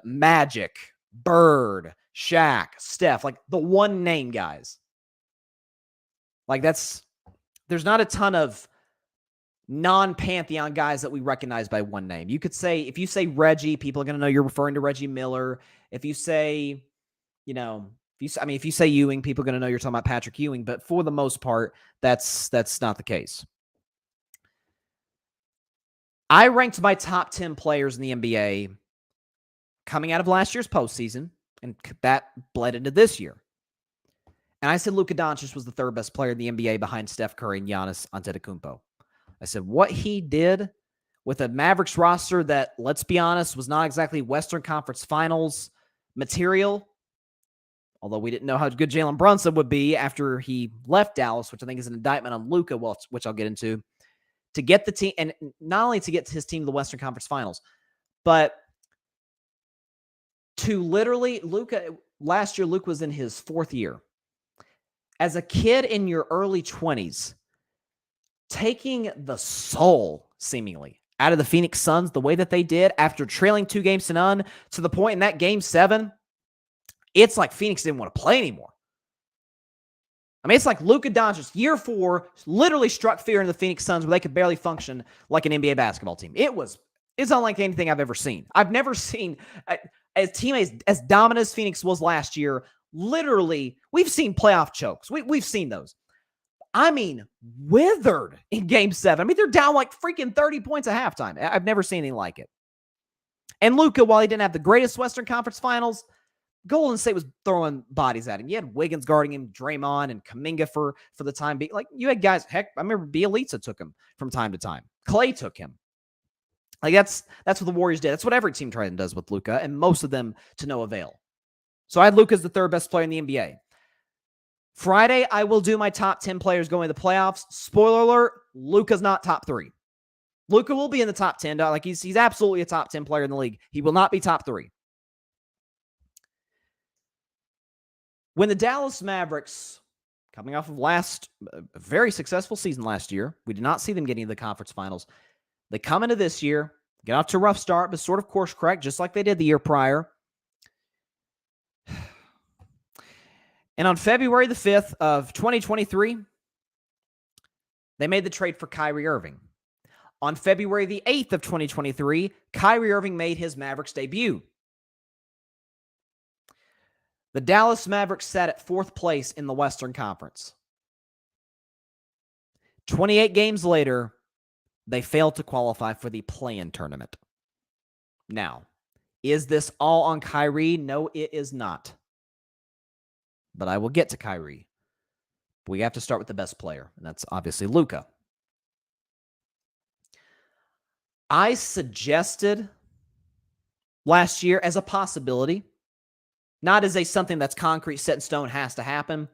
Magic, Bird, Shaq, Steph, like the one name guys. Like there's not a ton of non-pantheon guys that we recognize by one name. You could say, if you say Reggie, people are going to know you're referring to Reggie Miller. If you say, if you say Ewing, people are going to know you're talking about Patrick Ewing. But for the most part, that's not the case. I ranked my top 10 players in the NBA coming out of last year's postseason, and that bled into this year. And I said Luka Doncic was the third best player in the NBA behind Steph Curry and Giannis Antetokounmpo. I said what he did with a Mavericks roster that, let's be honest, was not exactly Western Conference Finals material, although we didn't know how good Jalen Brunson would be after he left Dallas, which I think is an indictment on Luka, which I'll get into, to get the team, and not only to get his team to the Western Conference Finals, but to literally, last year, Luka was in his 4th year. As a kid in your early 20s, taking the soul, seemingly, out of the Phoenix Suns the way that they did after trailing 2 games to none, to the point in that Game 7, it's like Phoenix didn't want to play anymore. I mean, it's like Luka Doncic, year 4, literally struck fear in the Phoenix Suns where they could barely function like an NBA basketball team. It's unlike anything I've ever seen. I've never seen a team as dominant as Phoenix was last year. Literally, we've seen playoff chokes. We've seen those. I mean, withered in Game 7. I mean, they're down like freaking 30 points at halftime. I've never seen anything like it. And Luka, while he didn't have the greatest Western Conference Finals, Golden State was throwing bodies at him. You had Wiggins guarding him, Draymond, and Kuminga for the time being. Like, you had guys, heck, I remember Bielitsa took him from time to time. Clay took him. Like, that's what the Warriors did. That's what every team tries and does with Luka, and most of them to no avail. So I had Luka as the 3rd best player in the NBA. Friday, I will do my top 10 players going to the playoffs. Spoiler alert, Luka's not top 3. Luka will be in the top 10. Like, he's absolutely a top 10 player in the league. He will not be top 3. When the Dallas Mavericks, coming off of a very successful season last year, we did not see them getting to the conference finals. They come into this year, get off to a rough start, but sort of course correct, just like they did the year prior. And on February the 5th of 2023, they made the trade for Kyrie Irving. On February the 8th of 2023, Kyrie Irving made his Mavericks debut. The Dallas Mavericks sat at 4th place in the Western Conference. 28 games later, they failed to qualify for the play-in tournament. Now, is this all on Kyrie? No, it is not. But I will get to Kyrie. We have to start with the best player, and that's obviously Luka. I suggested last year as a possibility, not as something that's concrete, set in stone, has to happen.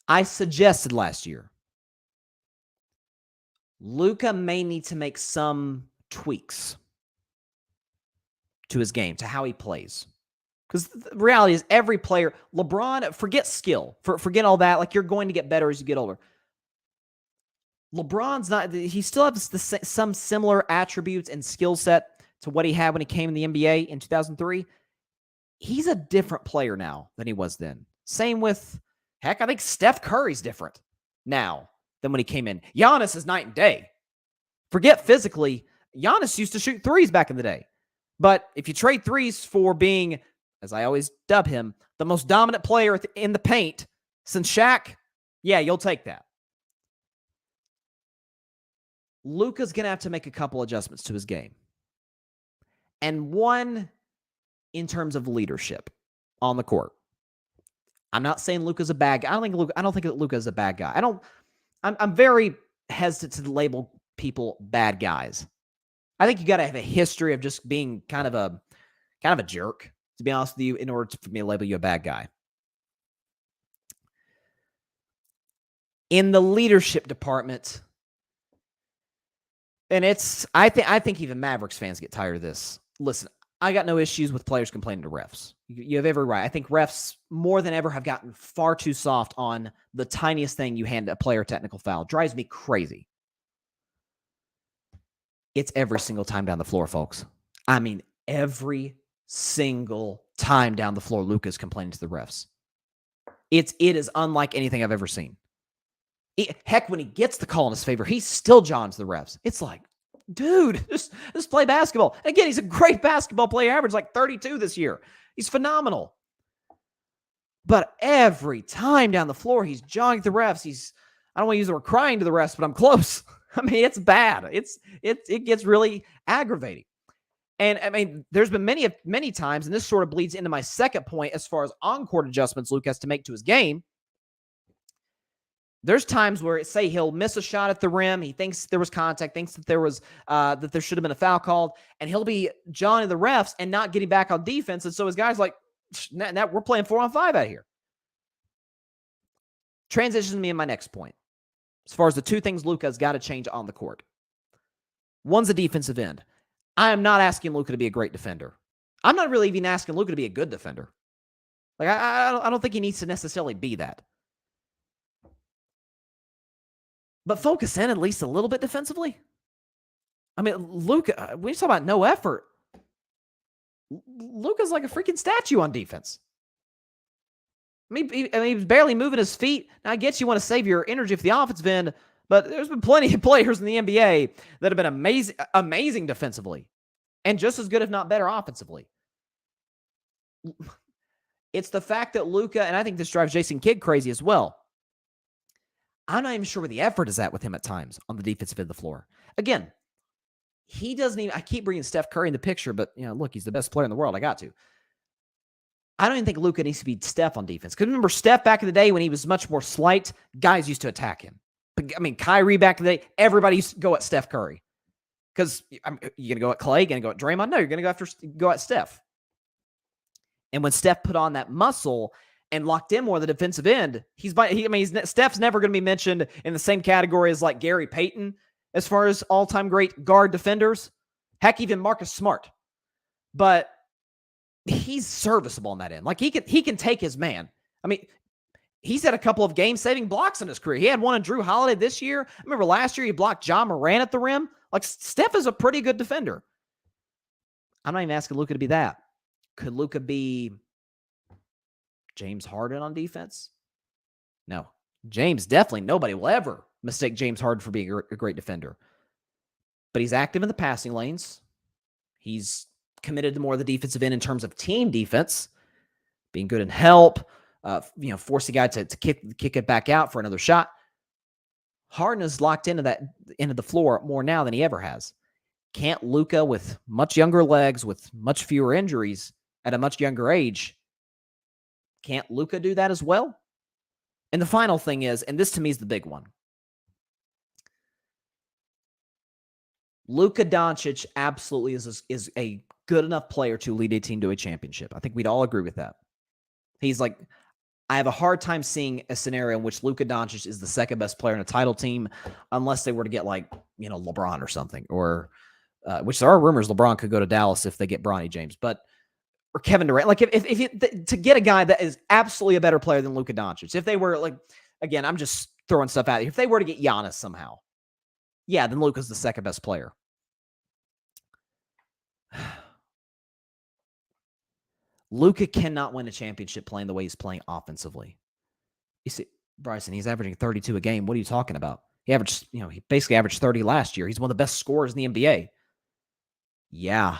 I suggested last year Luka may need to make some tweaks to his game, to how he plays. Because the reality is every player, LeBron, forget skill, forget all that. Like, you're going to get better as you get older. LeBron's not, he still has some similar attributes and skill set to what he had when he came in the NBA in 2003. He's a different player now than he was then. Same with, heck, I think Steph Curry's different now than when he came in. Giannis is night and day. Forget physically. Giannis used to shoot threes back in the day. But if you trade threes for being, as I always dub him, the most dominant player in the paint since Shaq, yeah, you'll take that. Luka's going to have to make a couple adjustments to his game. And one, in terms of leadership on the court. I'm not saying Luka's a bad guy. I don't think that Luka is a bad guy. I'm very hesitant to label people bad guys. I think you got to have a history of just being kind of a jerk, to be honest with you, in order for me to label you a bad guy. In the leadership department, and I think even Mavericks fans get tired of this. Listen, I got no issues with players complaining to refs. You have every right. I think refs more than ever have gotten far too soft on the tiniest thing you hand a player a technical foul. It drives me crazy. It's every single time down the floor, folks. I mean, every single time down the floor, Luka's complaining to the refs. It is unlike anything I've ever seen. Heck, when he gets the call in his favor, he still johns the refs. It's like, dude, just play basketball. And again, he's a great basketball player, average like 32 this year. He's phenomenal. But every time down the floor, he's jawing the refs. I don't want to use the word crying to the refs, but I'm close. I mean, it's bad. It gets really aggravating. And I mean, there's been many times, and this sort of bleeds into my second point as far as on-court adjustments Luka has to make to his game. There's times where, say, he'll miss a shot at the rim. He thinks there was contact, thinks that there should have been a foul called, and he'll be jawing the refs and not getting back on defense. And so his guys like, now we're playing 4-on-5 out here. Transitions me in my next point. As far as the two things Luka has got to change on the court. One's the defensive end. I am not asking Luka to be a great defender. I'm not really even asking Luka to be a good defender. Like, I don't think he needs to necessarily be that. But focus in at least a little bit defensively. I mean, Luka, we talk about no effort. Luka's like a freaking statue on defense. I mean, he's barely moving his feet. Now, I guess you want to save your energy for the offensive end, but there's been plenty of players in the NBA that have been amazing defensively and just as good, if not better, offensively. It's the fact that Luka, and I think this drives Jason Kidd crazy as well, I'm not even sure where the effort is at with him at times on the defensive end of the floor. Again, he doesn't even, I keep bringing Steph Curry in the picture, but, look, he's the best player in the world. I got to. I don't even think Luka needs to be Steph on defense. Because remember, Steph back in the day when he was much more slight, guys used to attack him. But, I mean, Kyrie back in the day, everybody used to go at Steph Curry. Because you're going to go at Clay, going to go at Draymond? No, you're going to go at Steph. And when Steph put on that muscle and locked in more of the defensive end, Steph's never going to be mentioned in the same category as like Gary Payton as far as all-time great guard defenders. Heck, even Marcus Smart. But he's serviceable on that end. Like, he can take his man. I mean, he's had a couple of game-saving blocks in his career. He had one on Drew Holiday this year. I remember last year he blocked John Moran at the rim. Like, Steph is a pretty good defender. I'm not even asking Luka to be that. Could Luka be James Harden on defense? No. Nobody will ever mistake James Harden for being a great defender. But he's active in the passing lanes. He's committed to more of the defensive end in terms of team defense, being good in help, force a guy to kick it back out for another shot. Harden is locked into the floor more now than he ever has. Can't Luka, with much younger legs, with much fewer injuries at a much younger age, can't Luka do that as well? And the final thing is, and this to me is the big one, Luka Doncic absolutely is a good enough player to lead a team to a championship. I think we'd all agree with that. He's like, I have a hard time seeing a scenario in which Luka Doncic is the second best player in a title team, unless they were to get LeBron or something, or which there are rumors LeBron could go to Dallas if they get Bronny James, or Kevin Durant. Like if to get a guy that is absolutely a better player than Luka Doncic, if they were again, I'm just throwing stuff out here. If they were to get Giannis somehow, yeah, then Luka's the second best player. Luka cannot win a championship playing the way he's playing offensively. You see, Bryson, he's averaging 32 a game. What are you talking about? He basically averaged 30 last year. He's one of the best scorers in the NBA. Yeah.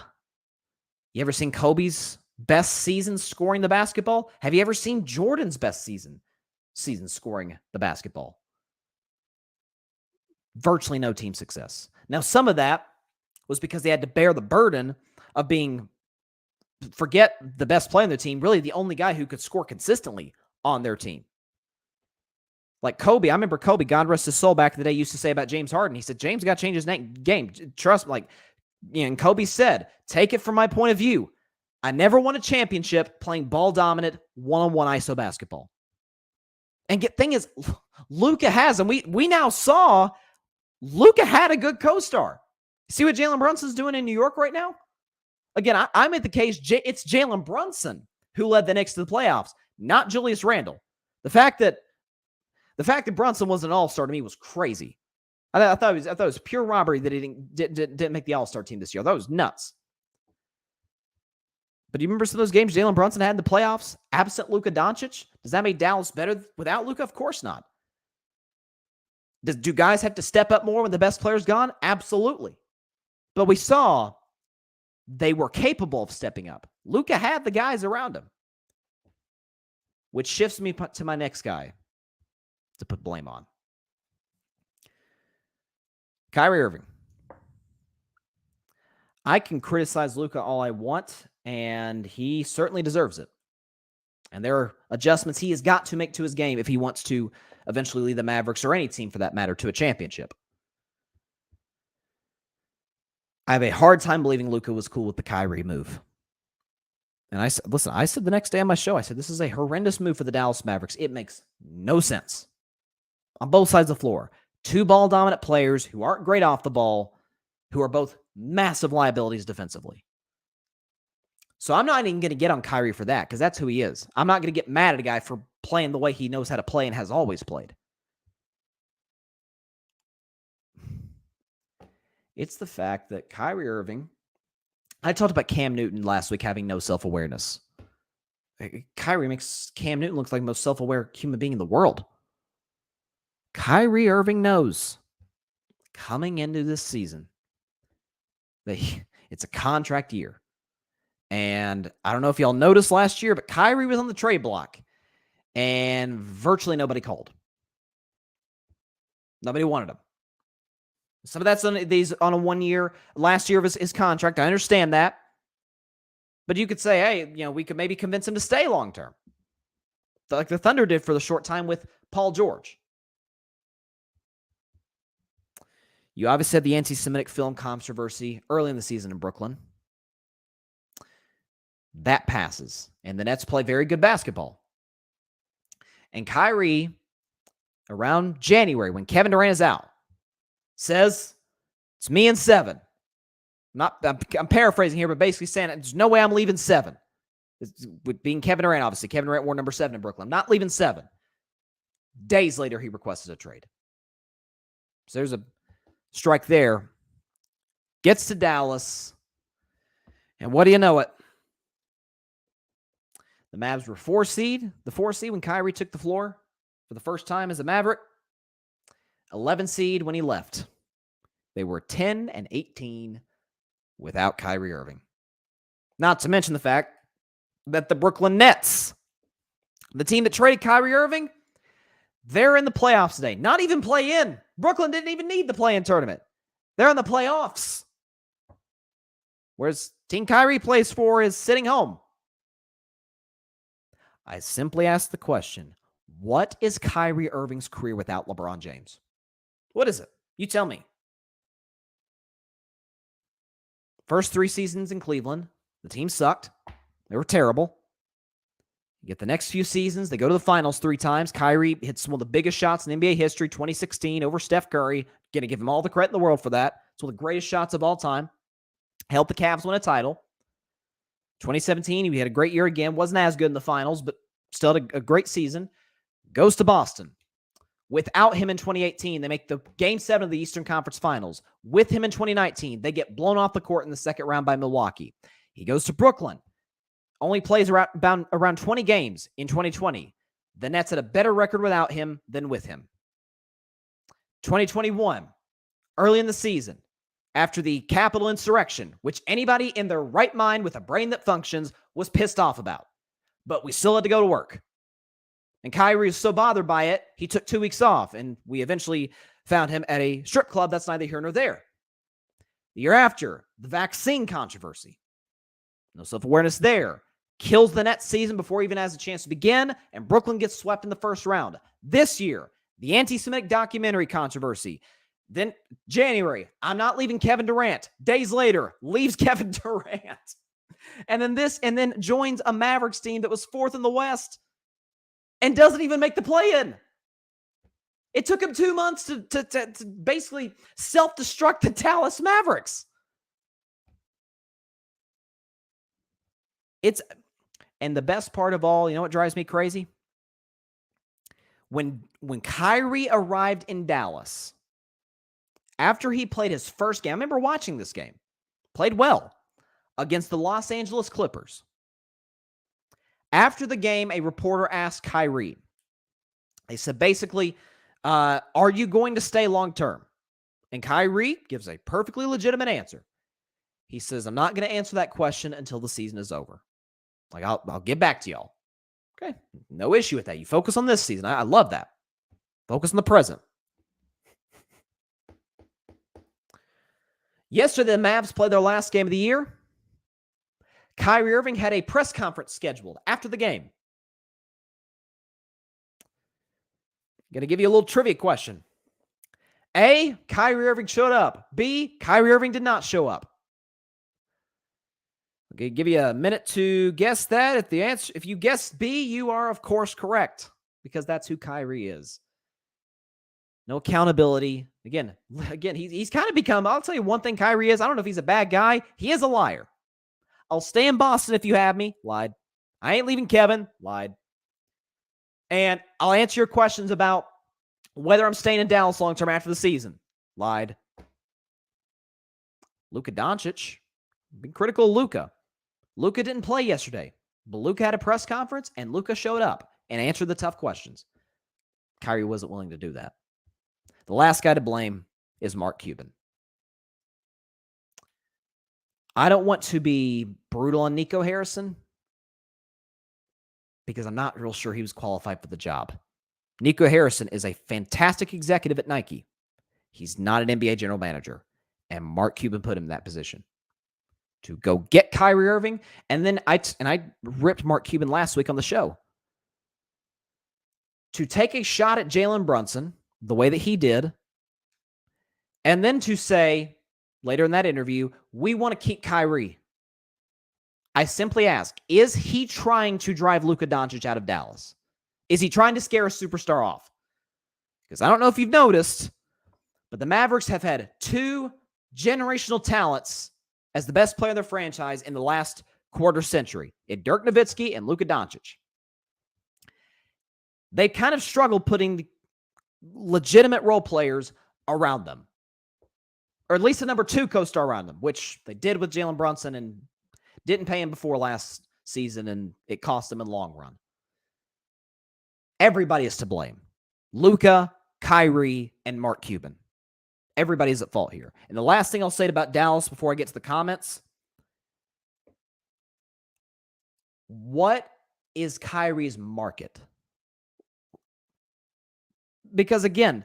You ever seen Kobe's best season scoring the basketball? Have you ever seen Jordan's best season scoring the basketball? Virtually no team success. Now, some of that was because they had to bear the burden of being, forget the best player on their team, really the only guy who could score consistently on their team. Like Kobe, I remember Kobe, God rest his soul, back in the day, used to say about James Harden. He said, James got to change his game. Trust me. And Kobe said, take it from my point of view. I never won a championship playing ball-dominant, one-on-one ISO basketball. And thing is, Luka has, and we now saw Luka had a good co-star. See what Jalen Brunson's doing in New York right now? Again, I'm at the case, it's Jalen Brunson who led the Knicks to the playoffs, not Julius Randle. The fact that Brunson was an all-star to me was crazy. I thought it was pure robbery that he didn't make the all-star team this year. That was nuts. But do you remember some of those games Jalen Brunson had in the playoffs, absent Luka Doncic? Does that make Dallas better without Luka? Of course not. Do guys have to step up more when the best player's gone? Absolutely. But we saw they were capable of stepping up. Luka had the guys around him. Which shifts me to my next guy to put blame on. Kyrie Irving. I can criticize Luka all I want, and he certainly deserves it. And there are adjustments he has got to make to his game if he wants to eventually lead the Mavericks, or any team for that matter, to a championship. I have a hard time believing Luka was cool with the Kyrie move. And I said the next day on my show, I said, this is a horrendous move for the Dallas Mavericks. It makes no sense. On both sides of the floor. Two ball-dominant players who aren't great off the ball, who are both massive liabilities defensively. So I'm not even going to get on Kyrie for that, because that's who he is. I'm not going to get mad at a guy for playing the way he knows how to play and has always played. It's the fact that Kyrie Irving, I talked about Cam Newton last week having no self-awareness. Kyrie makes Cam Newton look like the most self-aware human being in the world. Kyrie Irving knows coming into this season that it's a contract year. And I don't know if y'all noticed last year, but Kyrie was on the trade block and virtually nobody called. Nobody wanted him. Some of that's on a 1 year, last year of his contract. I understand that. But you could say, hey, we could maybe convince him to stay long term. Like the Thunder did for the short time with Paul George. You obviously had the anti-Semitic film controversy early in the season in Brooklyn. That passes. And the Nets play very good basketball. And Kyrie, around January, when Kevin Durant is out, says, it's me and 7. I'm paraphrasing here, but basically saying there's no way I'm leaving 7. With being Kevin Durant, obviously. Kevin Durant wore number 7 in Brooklyn. I'm not leaving 7. Days later, he requested a trade. So there's a strike there. Gets to Dallas. And what do you know it? The Mavs were the 4 seed when Kyrie took the floor for the first time as a Maverick. 11 seed when he left. They were 10-18 without Kyrie Irving. Not to mention the fact that the Brooklyn Nets, the team that traded Kyrie Irving, They're in the playoffs today. Not even play in. Brooklyn didn't even need the play-in tournament. They're in the playoffs. Whereas Team Kyrie plays for is sitting home. I simply ask the question, what is Kyrie Irving's career without LeBron James? What is it? You tell me. First 3 seasons in Cleveland, the team sucked. They were terrible. You get the next few seasons, they go to the finals 3 times. Kyrie hits one of the biggest shots in NBA history, 2016 over Steph Curry. Going to give him all the credit in the world for that. It's one of the greatest shots of all time. Helped the Cavs win a title. 2017, he had a great year again. Wasn't as good in the finals, but still had a great season. Goes to Boston. Without him in 2018, they make the Game 7 of the Eastern Conference Finals. With him in 2019, they get blown off the court in the second round by Milwaukee. He goes to Brooklyn. Only plays around 20 games in 2020. The Nets had a better record without him than with him. 2021, early in the season, after the Capitol insurrection, which anybody in their right mind with a brain that functions was pissed off about. But we still had to go to work. And Kyrie was so bothered by it, he took 2 weeks off, and we eventually found him at a strip club. That's neither here nor there. The year after, the vaccine controversy. No self-awareness there. Kills the Nets season before he even has a chance to begin, and Brooklyn gets swept in the first round. This year, the anti-Semitic documentary controversy. Then January, I'm not leaving Kevin Durant. Days later, leaves Kevin Durant. And then joins a Mavericks team that was 4th in the West and doesn't even make the play-in. It took him 2 months to basically self-destruct the Dallas Mavericks. And the best part of all, you know what drives me crazy? When Kyrie arrived in Dallas, after he played his first game, I remember watching this game, played well against the Los Angeles Clippers. After the game, a reporter asked Kyrie, they said basically, are you going to stay long-term? And Kyrie gives a perfectly legitimate answer. He says, I'm not going to answer that question until the season is over. Like, I'll get back to y'all. Okay, no issue with that. You focus on this season. I love that. Focus on the present. Yesterday, the Mavs played their last game of the year. Kyrie Irving had a press conference scheduled after the game. Going to give you a little trivia question. A, Kyrie Irving showed up. B, Kyrie Irving did not show up. Okay, give you a minute to guess that. If you guessed B, you are, of course, correct, because that's who Kyrie is. No accountability. Again, he's kind of become, I'll tell you one thing Kyrie is. I don't know if he's a bad guy. He is a liar. I'll stay in Boston if you have me. Lied. I ain't leaving Kevin. Lied. And I'll answer your questions about whether I'm staying in Dallas long-term after the season. Lied. Luka Doncic. Been critical of Luka. Luka didn't play yesterday, but Luka had a press conference, and Luka showed up and answered the tough questions. Kyrie wasn't willing to do that. The last guy to blame is Mark Cuban. I don't want to be brutal on Nico Harrison because I'm not real sure he was qualified for the job. Nico Harrison is a fantastic executive at Nike. He's not an NBA general manager, and Mark Cuban put him in that position to go get Kyrie Irving. And then I ripped Mark Cuban last week on the show to take a shot at Jalen Brunson the way that he did, and then to say later in that interview, we want to keep Kyrie. I simply ask, is he trying to drive Luka Doncic out of Dallas? Is he trying to scare a superstar off? Because I don't know if you've noticed, but the Mavericks have had 2 generational talents as the best player in their franchise in the last quarter century, in Dirk Nowitzki and Luka Doncic. They kind of struggled putting legitimate role players around them, or at least a number 2 co-star around them, which they did with Jalen Brunson and didn't pay him before last season, and it cost them in the long run. Everybody is to blame. Luka, Kyrie, and Mark Cuban. Everybody's at fault here. And the last thing I'll say about Dallas before I get to the comments, what is Kyrie's market? Because again,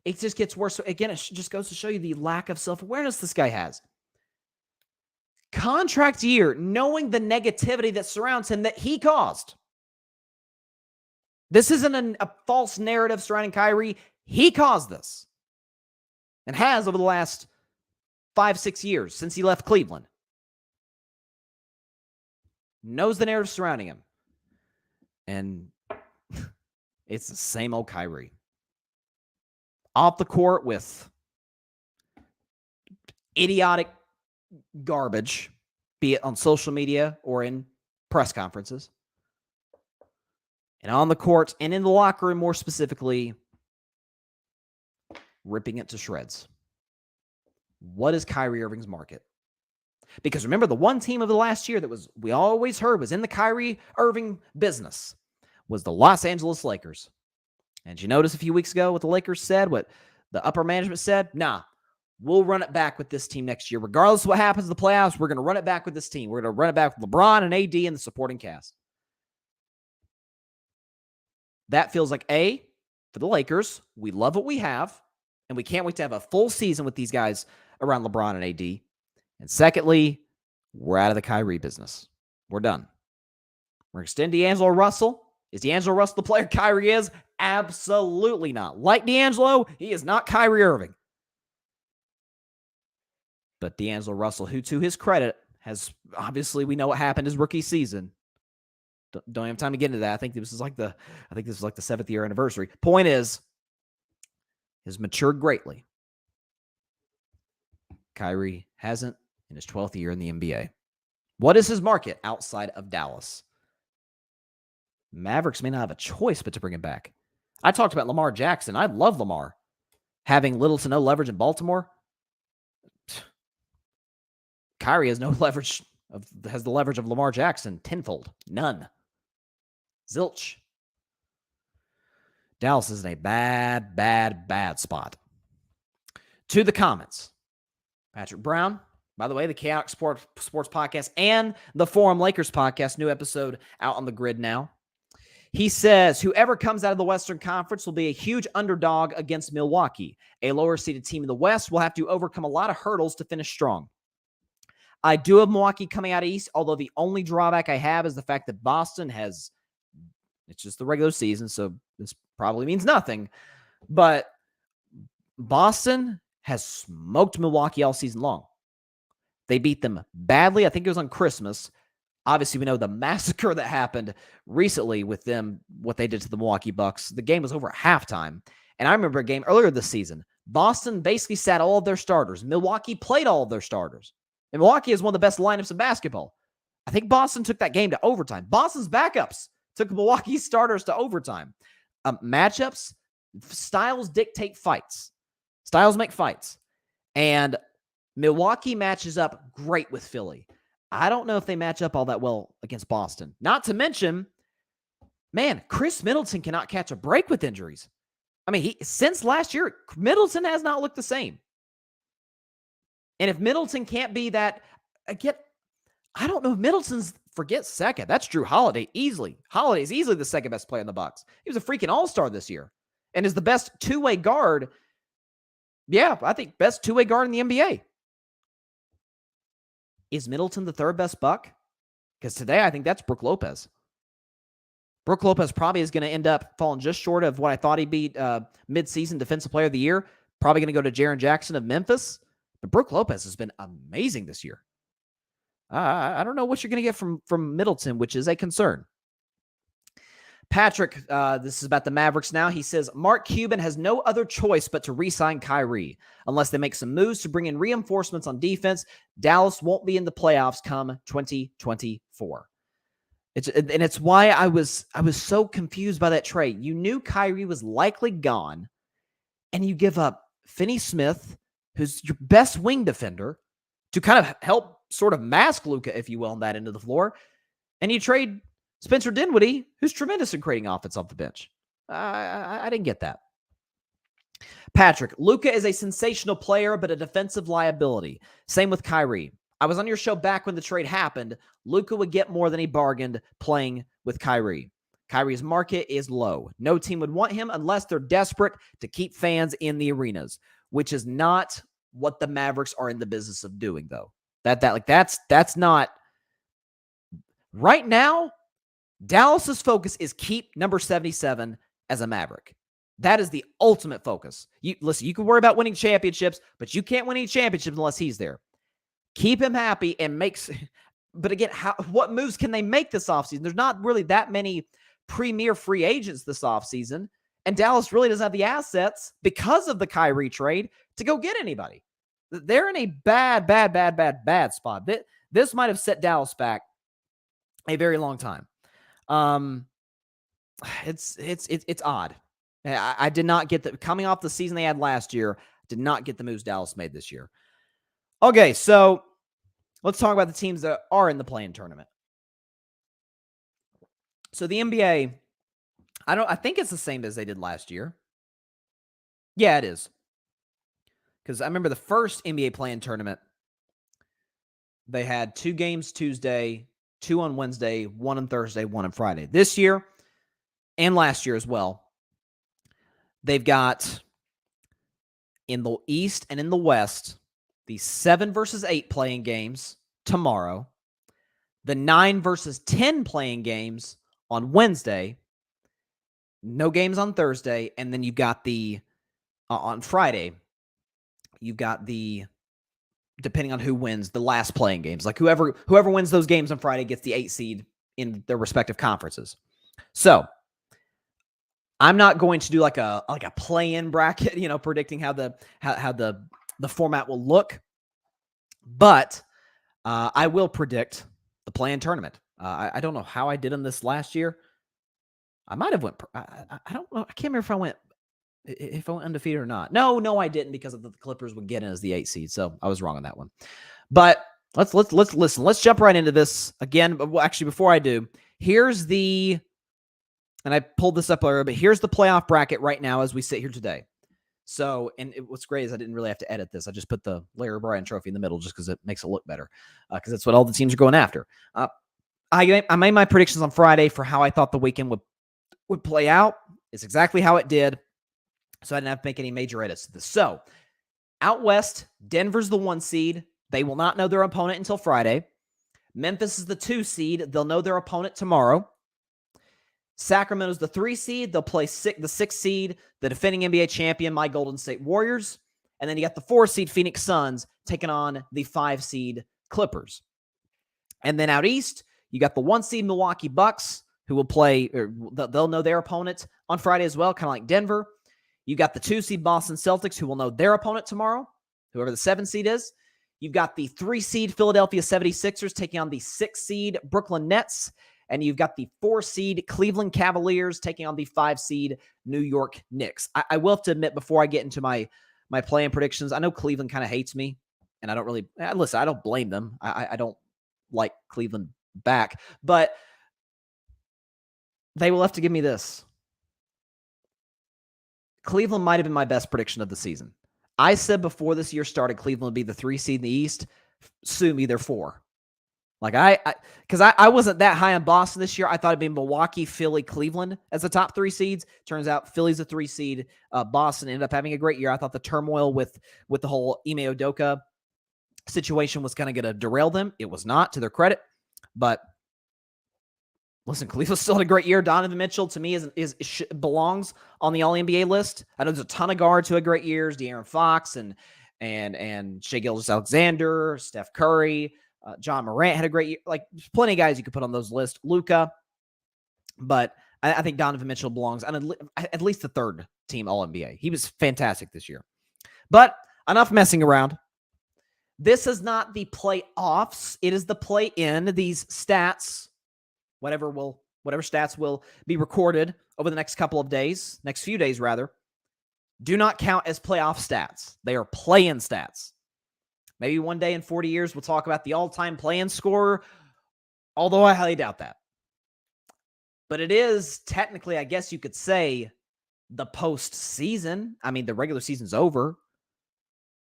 it just gets worse. Again, it just goes to show you the lack of self-awareness this guy has. Contract year, knowing the negativity that surrounds him that he caused. This isn't a false narrative surrounding Kyrie. He caused this and has over the last 5-6 years since he left Cleveland. Knows the narrative surrounding him. And it's the same old Kyrie. Off the court with idiotic garbage, be it on social media or in press conferences. And on the court and in the locker room, more specifically, ripping it to shreds. What is Kyrie Irving's market? Because remember, the one team of the last year that we always heard was in the Kyrie Irving business was the Los Angeles Lakers. And you notice a few weeks ago what the Lakers said, what the upper management said? Nah, we'll run it back with this team next year. Regardless of what happens in the playoffs, we're going to run it back with this team. We're going to run it back with LeBron and AD and the supporting cast. That feels like for the Lakers, we love what we have, and we can't wait to have a full season with these guys around LeBron and AD. And secondly, we're out of the Kyrie business. We're done. We're going to extend D'Angelo Russell. Is D'Angelo Russell the player Kyrie is? Absolutely not. Like D'Angelo, he is not Kyrie Irving. But D'Angelo Russell, who to his credit has, obviously we know what happened his rookie season. Don't have time to get into that. I think this is like the 7th year anniversary. Point is, has matured greatly. Kyrie hasn't in his 12th year in the NBA. What is his market outside of Dallas? Mavericks may not have a choice but to bring him back. I talked about Lamar Jackson. I love Lamar. Having little to no leverage in Baltimore. Kyrie has no leverage, has the leverage of Lamar Jackson tenfold. None. Zilch. Dallas is in a bad, bad, bad spot. To the comments. Patrick Brown, by the way, the Chaotic Sports Podcast and the Forum Lakers Podcast, new episode out on the grid now. He says, whoever comes out of the Western Conference will be a huge underdog against Milwaukee. A lower-seeded team in the West will have to overcome a lot of hurdles to finish strong. I do have Milwaukee coming out East, although the only drawback I have is the fact that Boston has, it's just the regular season, so this probably means nothing, but Boston has smoked Milwaukee all season long. They beat them badly. I think it was on Christmas. Obviously, we know the massacre that happened recently with them, what they did to the Milwaukee Bucks. The game was over at halftime. And I remember a game earlier this season. Boston basically sat all of their starters. Milwaukee played all of their starters. And Milwaukee is one of the best lineups in basketball. I think Boston took that game to overtime. Boston's backups took Milwaukee's starters to overtime. Matchups, styles dictate fights. Styles make fights. And Milwaukee matches up great with Philly. I don't know if they match up all that well against Boston. Not to mention, man, Chris Middleton cannot catch a break with injuries. I mean, since last year, Middleton has not looked the same. And if Middleton can't be that, again, I don't know if Middleton's, forget second. That's Drew Holiday easily. Holiday's easily the second best player in the Bucks. He was a freaking all-star this year and is the best two-way guard. Yeah, I think best two-way guard in the NBA. Is Middleton the third best Buck? Because today I think that's Brook Lopez. Brook Lopez probably is going to end up falling just short of what I thought he'd be mid-season Defensive Player of the Year. Probably going to go to Jaren Jackson of Memphis. But Brook Lopez has been amazing this year. I don't know what you're going to get from Middleton, which is a concern. Patrick, this is about the Mavericks now. He says, Mark Cuban has no other choice but to re-sign Kyrie. Unless they make some moves to bring in reinforcements on defense, Dallas won't be in the playoffs come 2024. It's why I was so confused by that trade. You knew Kyrie was likely gone, and you give up Finney-Smith, who's your best wing defender, to kind of help sort of mask Luka, if you will, on that end of the floor, and you trade Spencer Dinwiddie, who's tremendous in creating offense off the bench. I didn't get that. Patrick, Luka is a sensational player, but a defensive liability. Same with Kyrie. I was on your show back when the trade happened. Luka would get more than he bargained playing with Kyrie. Kyrie's market is low. No team would want him unless they're desperate to keep fans in the arenas, which is not what the Mavericks are in the business of doing, though. That's not right now. Dallas's focus is keep number 77 as a Maverick. That is the ultimate focus. You can worry about winning championships, but you can't win any championships unless he's there. Keep him happy and but again, what moves can they make this offseason? There's not really that many premier free agents this offseason, and Dallas really doesn't have the assets because of the Kyrie trade to go get anybody. They're in a bad spot. This might have set Dallas back a very long time. It's odd. I did not get the coming off the season they had last year. Did not get the moves Dallas made this year. Okay, so let's talk about the teams that are in the play-in tournament. So the NBA, I think it's the same as they did last year. Yeah, it is. Because I remember the first NBA play-in tournament, they had 2 games Tuesday, 2 on Wednesday, 1 on Thursday, 1 on Friday. This year, and last year as well, they've got in the East and in the West, the 7 versus 8 playing games tomorrow, the 9 versus 10 playing games on Wednesday, no games on Thursday, and then you've got the on Friday, you've got the, depending on who wins, the last playing games. Like whoever wins those games on Friday gets the 8 seed in their respective conferences. So I'm not going to do like a play-in bracket, predicting how the format will look, but I will predict the play-in tournament. I don't know how I did in this last year. I might have went. I don't know. I can't remember if I went undefeated or not. No, I didn't, because of the Clippers would get in as the 8 seed, so I was wrong on that one. But let's listen. Let's jump right into this again. Well, actually, before I do, here's the. And I pulled this up earlier, but here's the playoff bracket right now as we sit here today. So, what's great is I didn't really have to edit this. I just put the Larry O'Brien trophy in the middle just because it makes it look better, because that's what all the teams are going after. I made my predictions on Friday for how I thought the weekend would play out. It's exactly how it did, so I didn't have to make any major edits to this. So, out west, Denver's the 1 seed. They will not know their opponent until Friday. Memphis is the 2 seed. They'll know their opponent tomorrow. Sacramento's the 3 seed. They'll play the 6 seed, the defending NBA champion, my Golden State Warriors. And then you got the 4 seed Phoenix Suns taking on the 5 seed Clippers. And then out east, you got the 1 seed Milwaukee Bucks, who will play, or they'll know their opponent on Friday as well, kind of like Denver. You got the 2 seed Boston Celtics, who will know their opponent tomorrow, whoever the 7 seed is. You've got the 3 seed Philadelphia 76ers taking on the 6 seed Brooklyn Nets. And you've got the 4 seed Cleveland Cavaliers taking on the 5 seed New York Knicks. I will have to admit, before I get into my play-in predictions, I know Cleveland kind of hates me, and I don't really listen. I don't blame them. I don't like Cleveland back, but they will have to give me this. Cleveland might have been my best prediction of the season. I said before this year started, Cleveland would be the 3 seed in the East. Sue me, they're 4. Like because I wasn't that high on Boston this year. I thought it'd be Milwaukee, Philly, Cleveland as the top 3 seeds. Turns out Philly's a 3 seed. Boston ended up having a great year. I thought the turmoil with the whole Ime Udoka situation was kind of going to derail them. It was not, to their credit. But listen, Cleveland still had a great year. Donovan Mitchell, to me, belongs on the All-NBA list. I know there's a ton of guards who had great years. De'Aaron Fox and Shai Gilgeous-Alexander, Steph Curry. John Morant had a great year. Like, there's plenty of guys you could put on those lists. Luka. But I think Donovan Mitchell belongs on at least the 3rd team All-NBA. He was fantastic this year. But enough messing around. This is not the playoffs. It is the play-in. These stats, whatever stats will be recorded over the next couple of days, next few days rather, do not count as playoff stats. They are play-in stats. Maybe one day in 40 years, we'll talk about the all-time play-in scorer, although I highly doubt that. But it is technically, I guess you could say, the postseason. I mean, the regular season's over,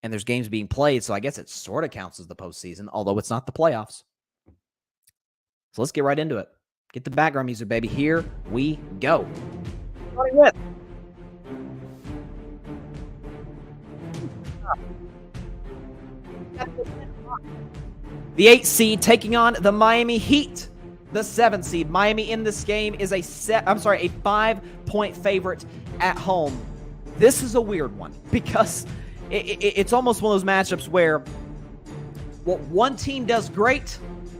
and there's games being played, so I guess it sort of counts as the postseason, although it's not the playoffs. So let's get right into it. Get the background music, baby. Here we go. Starting with the 8 seed taking on the Miami Heat, the 7 seed. Miami in this game is a 5-point favorite at home. This is a weird one because it's almost one of those matchups where what one team does great,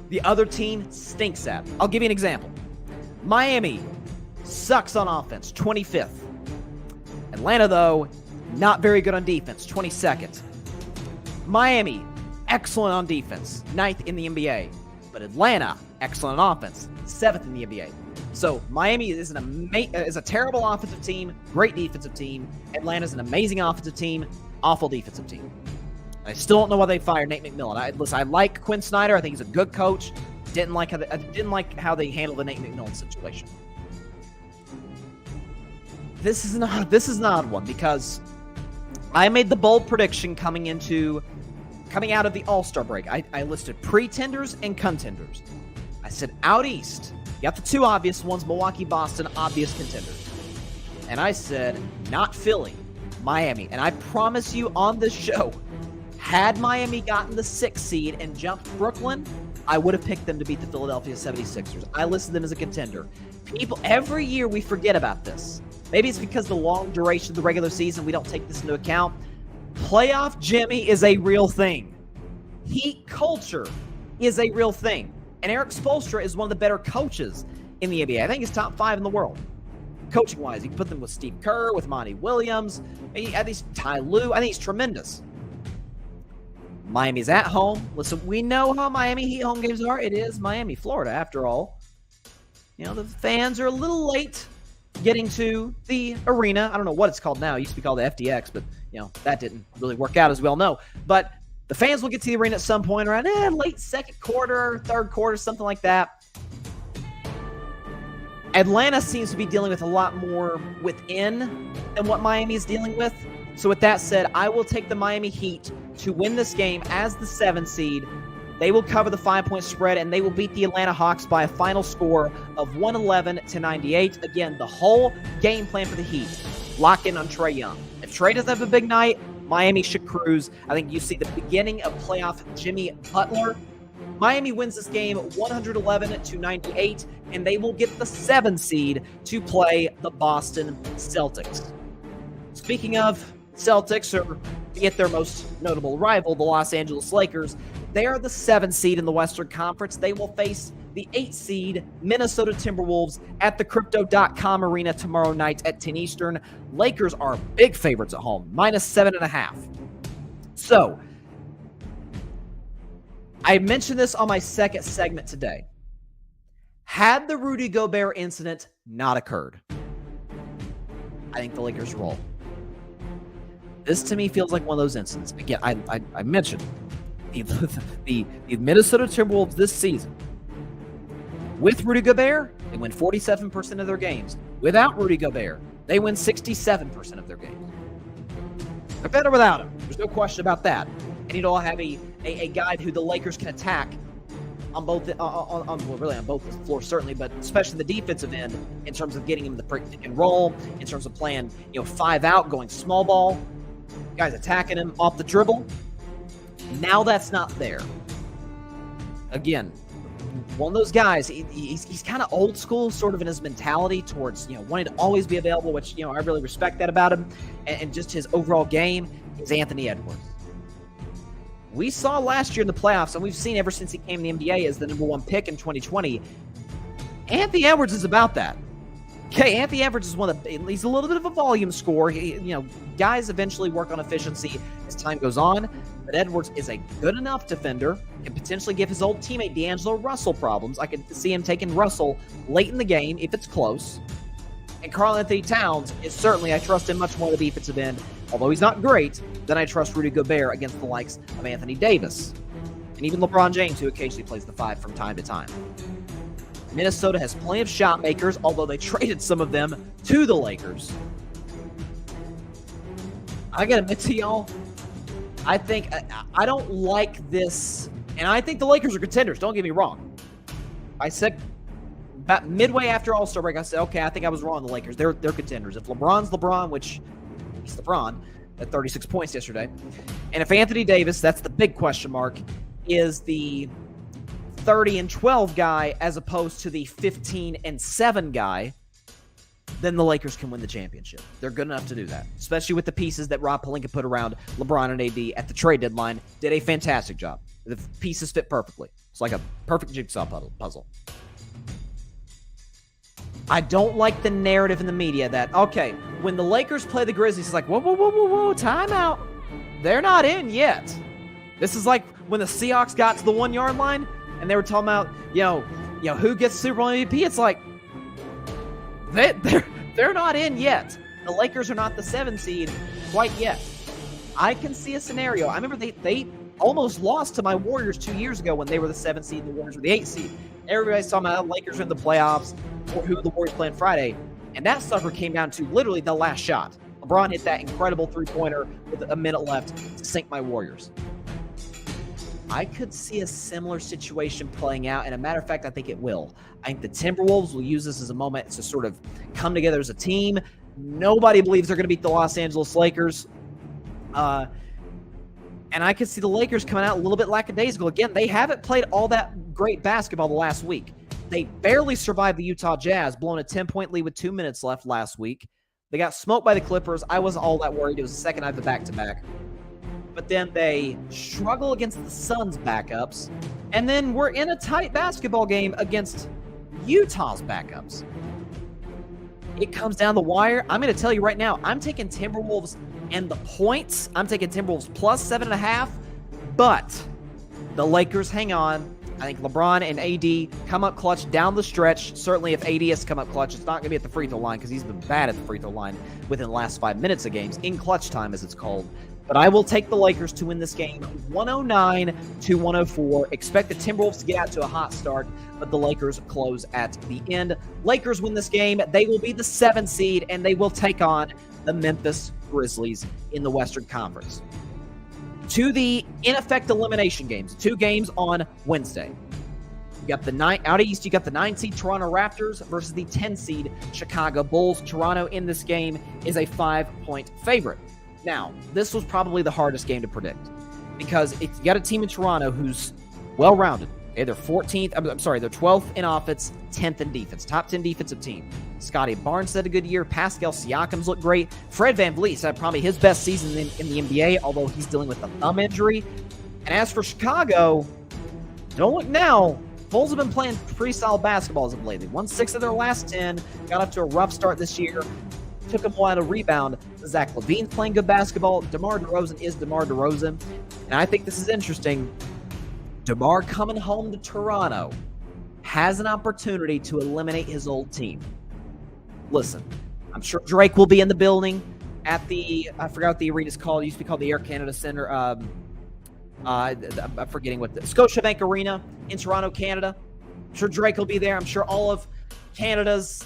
the other team stinks at. I'll give you an example. Miami sucks on offense, 25th. Atlanta, though, not very good on defense, 22nd. Miami, excellent on defense, 9th in the NBA. But Atlanta, excellent on offense, 7th in the NBA. So Miami is a terrible offensive team, great defensive team. Atlanta's an amazing offensive team, awful defensive team. I still don't know why they fired Nate McMillan. I like Quinn Snyder. I think he's a good coach. I didn't like how they handled the Nate McMillan situation. This is an odd one because I made the bold prediction coming out of the All-Star break. I listed pretenders and contenders. I said out east, you got the two obvious ones, Milwaukee, Boston, obvious contenders. And I said not Philly, Miami. And I promise you on this show, had Miami gotten the 6th seed and jumped Brooklyn, I would have picked them to beat the Philadelphia 76ers. I listed them as a contender. People, every year we forget about this. Maybe it's because the long duration of the regular season, we don't take this into account. Playoff Jimmy is a real thing. Heat culture is a real thing. And Eric Spoelstra is one of the better coaches in the NBA. I think he's top 5 in the world. Coaching-wise, you can put them with Steve Kerr, with Monty Williams, at least Ty Lue. I think he's tremendous. Miami's at home. Listen, we know how Miami Heat home games are. It is Miami, Florida, after all. You know, the fans are a little late getting to the arena. I don't know what it's called now. It used to be called the FDX, but, you know, that didn't really work out as we all know. But the fans will get to the arena at some point around late second quarter, third quarter, something like that. Atlanta seems to be dealing with a lot more within than what Miami is dealing with. So with that said, I will take the Miami Heat to win this game as the 7 seed. They will cover the 5-point spread, and they will beat the Atlanta Hawks by a final score of 111-98. Again, the whole game plan for the Heat, lock in on Trae Young. If Trae doesn't have a big night, Miami should cruise. I think you see the beginning of playoff Jimmy Butler. Miami wins this game 111-98, and they will get the 7 seed to play the Boston Celtics. Speaking of Celtics, or to get their most notable rival, the Los Angeles Lakers, they are the 7 seed in the Western Conference. They will face the 8 seed Minnesota Timberwolves at the Crypto.com Arena tomorrow night at 10 Eastern. Lakers are big favorites at home, -7.5. So, I mentioned this on my second segment today. Had the Rudy Gobert incident not occurred, I think the Lakers roll. This to me feels like one of those incidents. Again, I mentioned the Minnesota Timberwolves this season. With Rudy Gobert, they win 47% of their games. Without Rudy Gobert, they win 67% of their games. They're better without him. There's no question about that. And you'd all have a guy who the Lakers can attack on both on both floors certainly, but especially the defensive end in terms of getting him the pick and roll, in terms of playing 5 out, going small ball, guys attacking him off the dribble. Now that's not there. Again, one of those guys, he's kind of old school sort of in his mentality towards, wanting to always be available, which, I really respect that about him. And just his overall game is Anthony Edwards. We saw last year in the playoffs, and we've seen ever since he came in the NBA as the #1 pick in 2020, Anthony Edwards is about that. Okay, Anthony Edwards is he's a little bit of a volume scorer. Guys eventually work on efficiency as time goes on, but Edwards is a good enough defender, can potentially give his old teammate D'Angelo Russell problems. I could see him taking Russell late in the game if it's close. And Karl-Anthony Towns is certainly, I trust him much more at the defensive end, although he's not great, than I trust Rudy Gobert against the likes of Anthony Davis. And even LeBron James, who occasionally plays the 5 from time to time. Minnesota has plenty of shot makers, although they traded some of them to the Lakers. I gotta admit to y'all, I think I don't like this, and I think the Lakers are contenders, don't get me wrong. I said about midway after All-Star break, I said, okay, I think I was wrong on the Lakers. They're contenders. If LeBron's LeBron, which he's LeBron at 36 points yesterday, and if Anthony Davis, that's the big question mark, is the 30-12 guy as opposed to the 15-7 guy, then the Lakers can win the championship. They're good enough to do that, especially with the pieces that Rob Pelinka put around LeBron and AD at the trade deadline. Did a fantastic job. The pieces fit perfectly. It's like a perfect jigsaw puzzle. I don't like the narrative in the media that, okay, when the Lakers play the Grizzlies, it's like, whoa, timeout. They're not in yet. This is like when the Seahawks got to the 1-yard line and they were talking about, who gets Super Bowl MVP. It's like, they're not in yet. The Lakers are not the 7 seed quite yet. I can see a scenario. I remember they almost lost to my Warriors 2 years ago when they were the 7 seed and the Warriors were the 8 seed. Everybody's talking about the Lakers are in the playoffs or who the Warriors play on Friday. And that sucker came down to literally the last shot. LeBron hit that incredible three-pointer with a minute left to sink my Warriors. I could see a similar situation playing out, and a matter of fact, I think it will. I think the Timberwolves will use this as a moment to sort of come together as a team. Nobody believes they're going to beat the Los Angeles Lakers. And I could see the Lakers coming out a little bit lackadaisical. Again, they haven't played all that great basketball the last week. They barely survived the Utah Jazz, blowing a 10-point lead with 2 minutes left last week. They got smoked by the Clippers. I wasn't all that worried. It was the second night of the back-to-back. But then they struggle against the Suns' backups. And then we're in a tight basketball game against Utah's backups. It comes down the wire. I'm going to tell you right now, I'm taking Timberwolves and the points. I'm taking Timberwolves plus 7.5. But the Lakers hang on. I think LeBron and AD come up clutch down the stretch. Certainly if AD has to come up clutch, it's not going to be at the free throw line because he's been bad at the free throw line within the last 5 minutes of games, in clutch time as it's called. But I will take the Lakers to win this game 109-104. Expect the Timberwolves to get out to a hot start, but the Lakers close at the end. Lakers win this game. They will be the 7 seed, and they will take on the Memphis Grizzlies in the Western Conference. To the, in effect, elimination games. 2 games on Wednesday. You got the out east, you got the 9 seed Toronto Raptors versus the 10 seed Chicago Bulls. Toronto in this game is a 5-point favorite. Now, this was probably the hardest game to predict because if you got a team in Toronto who's well-rounded. Okay, they're 14th. They're 12th in offense, 10th in defense. Top 10 defensive team. Scotty Barnes had a good year. Pascal Siakam's looked great. Fred VanVleet had probably his best season in the NBA, although he's dealing with a thumb injury. And as for Chicago, don't look now. Bulls have been playing pretty solid basketball as of lately. Won 6 of their last 10. Got off to a rough start this year. Took them a while to rebound. Zach LaVine's playing good basketball. DeMar DeRozan is DeMar DeRozan. And I think this is interesting. DeMar coming home to Toronto has an opportunity to eliminate his old team. Listen, I'm sure Drake will be in the building at the, I forgot what the arena's called. It used to be called the Air Canada Center. I'm forgetting what the Scotiabank Arena in Toronto, Canada. I'm sure Drake will be there. I'm sure all of Canada's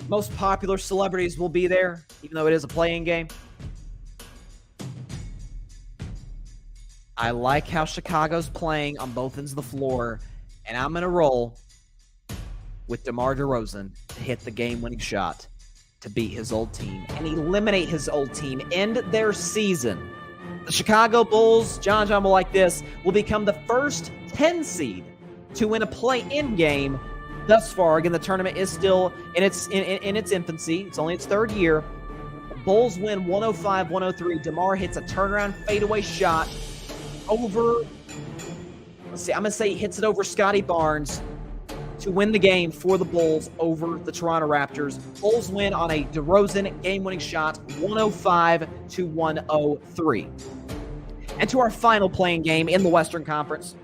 most popular celebrities will be there, even though it is a playing game. I like how Chicago's playing on both ends of the floor, and I'm going to roll with DeMar DeRozan to hit the game-winning shot to beat his old team and eliminate his old team, end their season. The Chicago Bulls, John will like this, will become the first 10 seed to win a play-in game thus far. Again, the tournament is still in its infancy. It's only its 3rd year. The Bulls win 105-103. DeMar hits a turnaround fadeaway shot over, let's see, I'm going to say he hits it over Scotty Barnes to win the game for the Bulls over the Toronto Raptors. Bulls win on a DeRozan game-winning shot, 105-103. And to our final playing game in the Western Conference,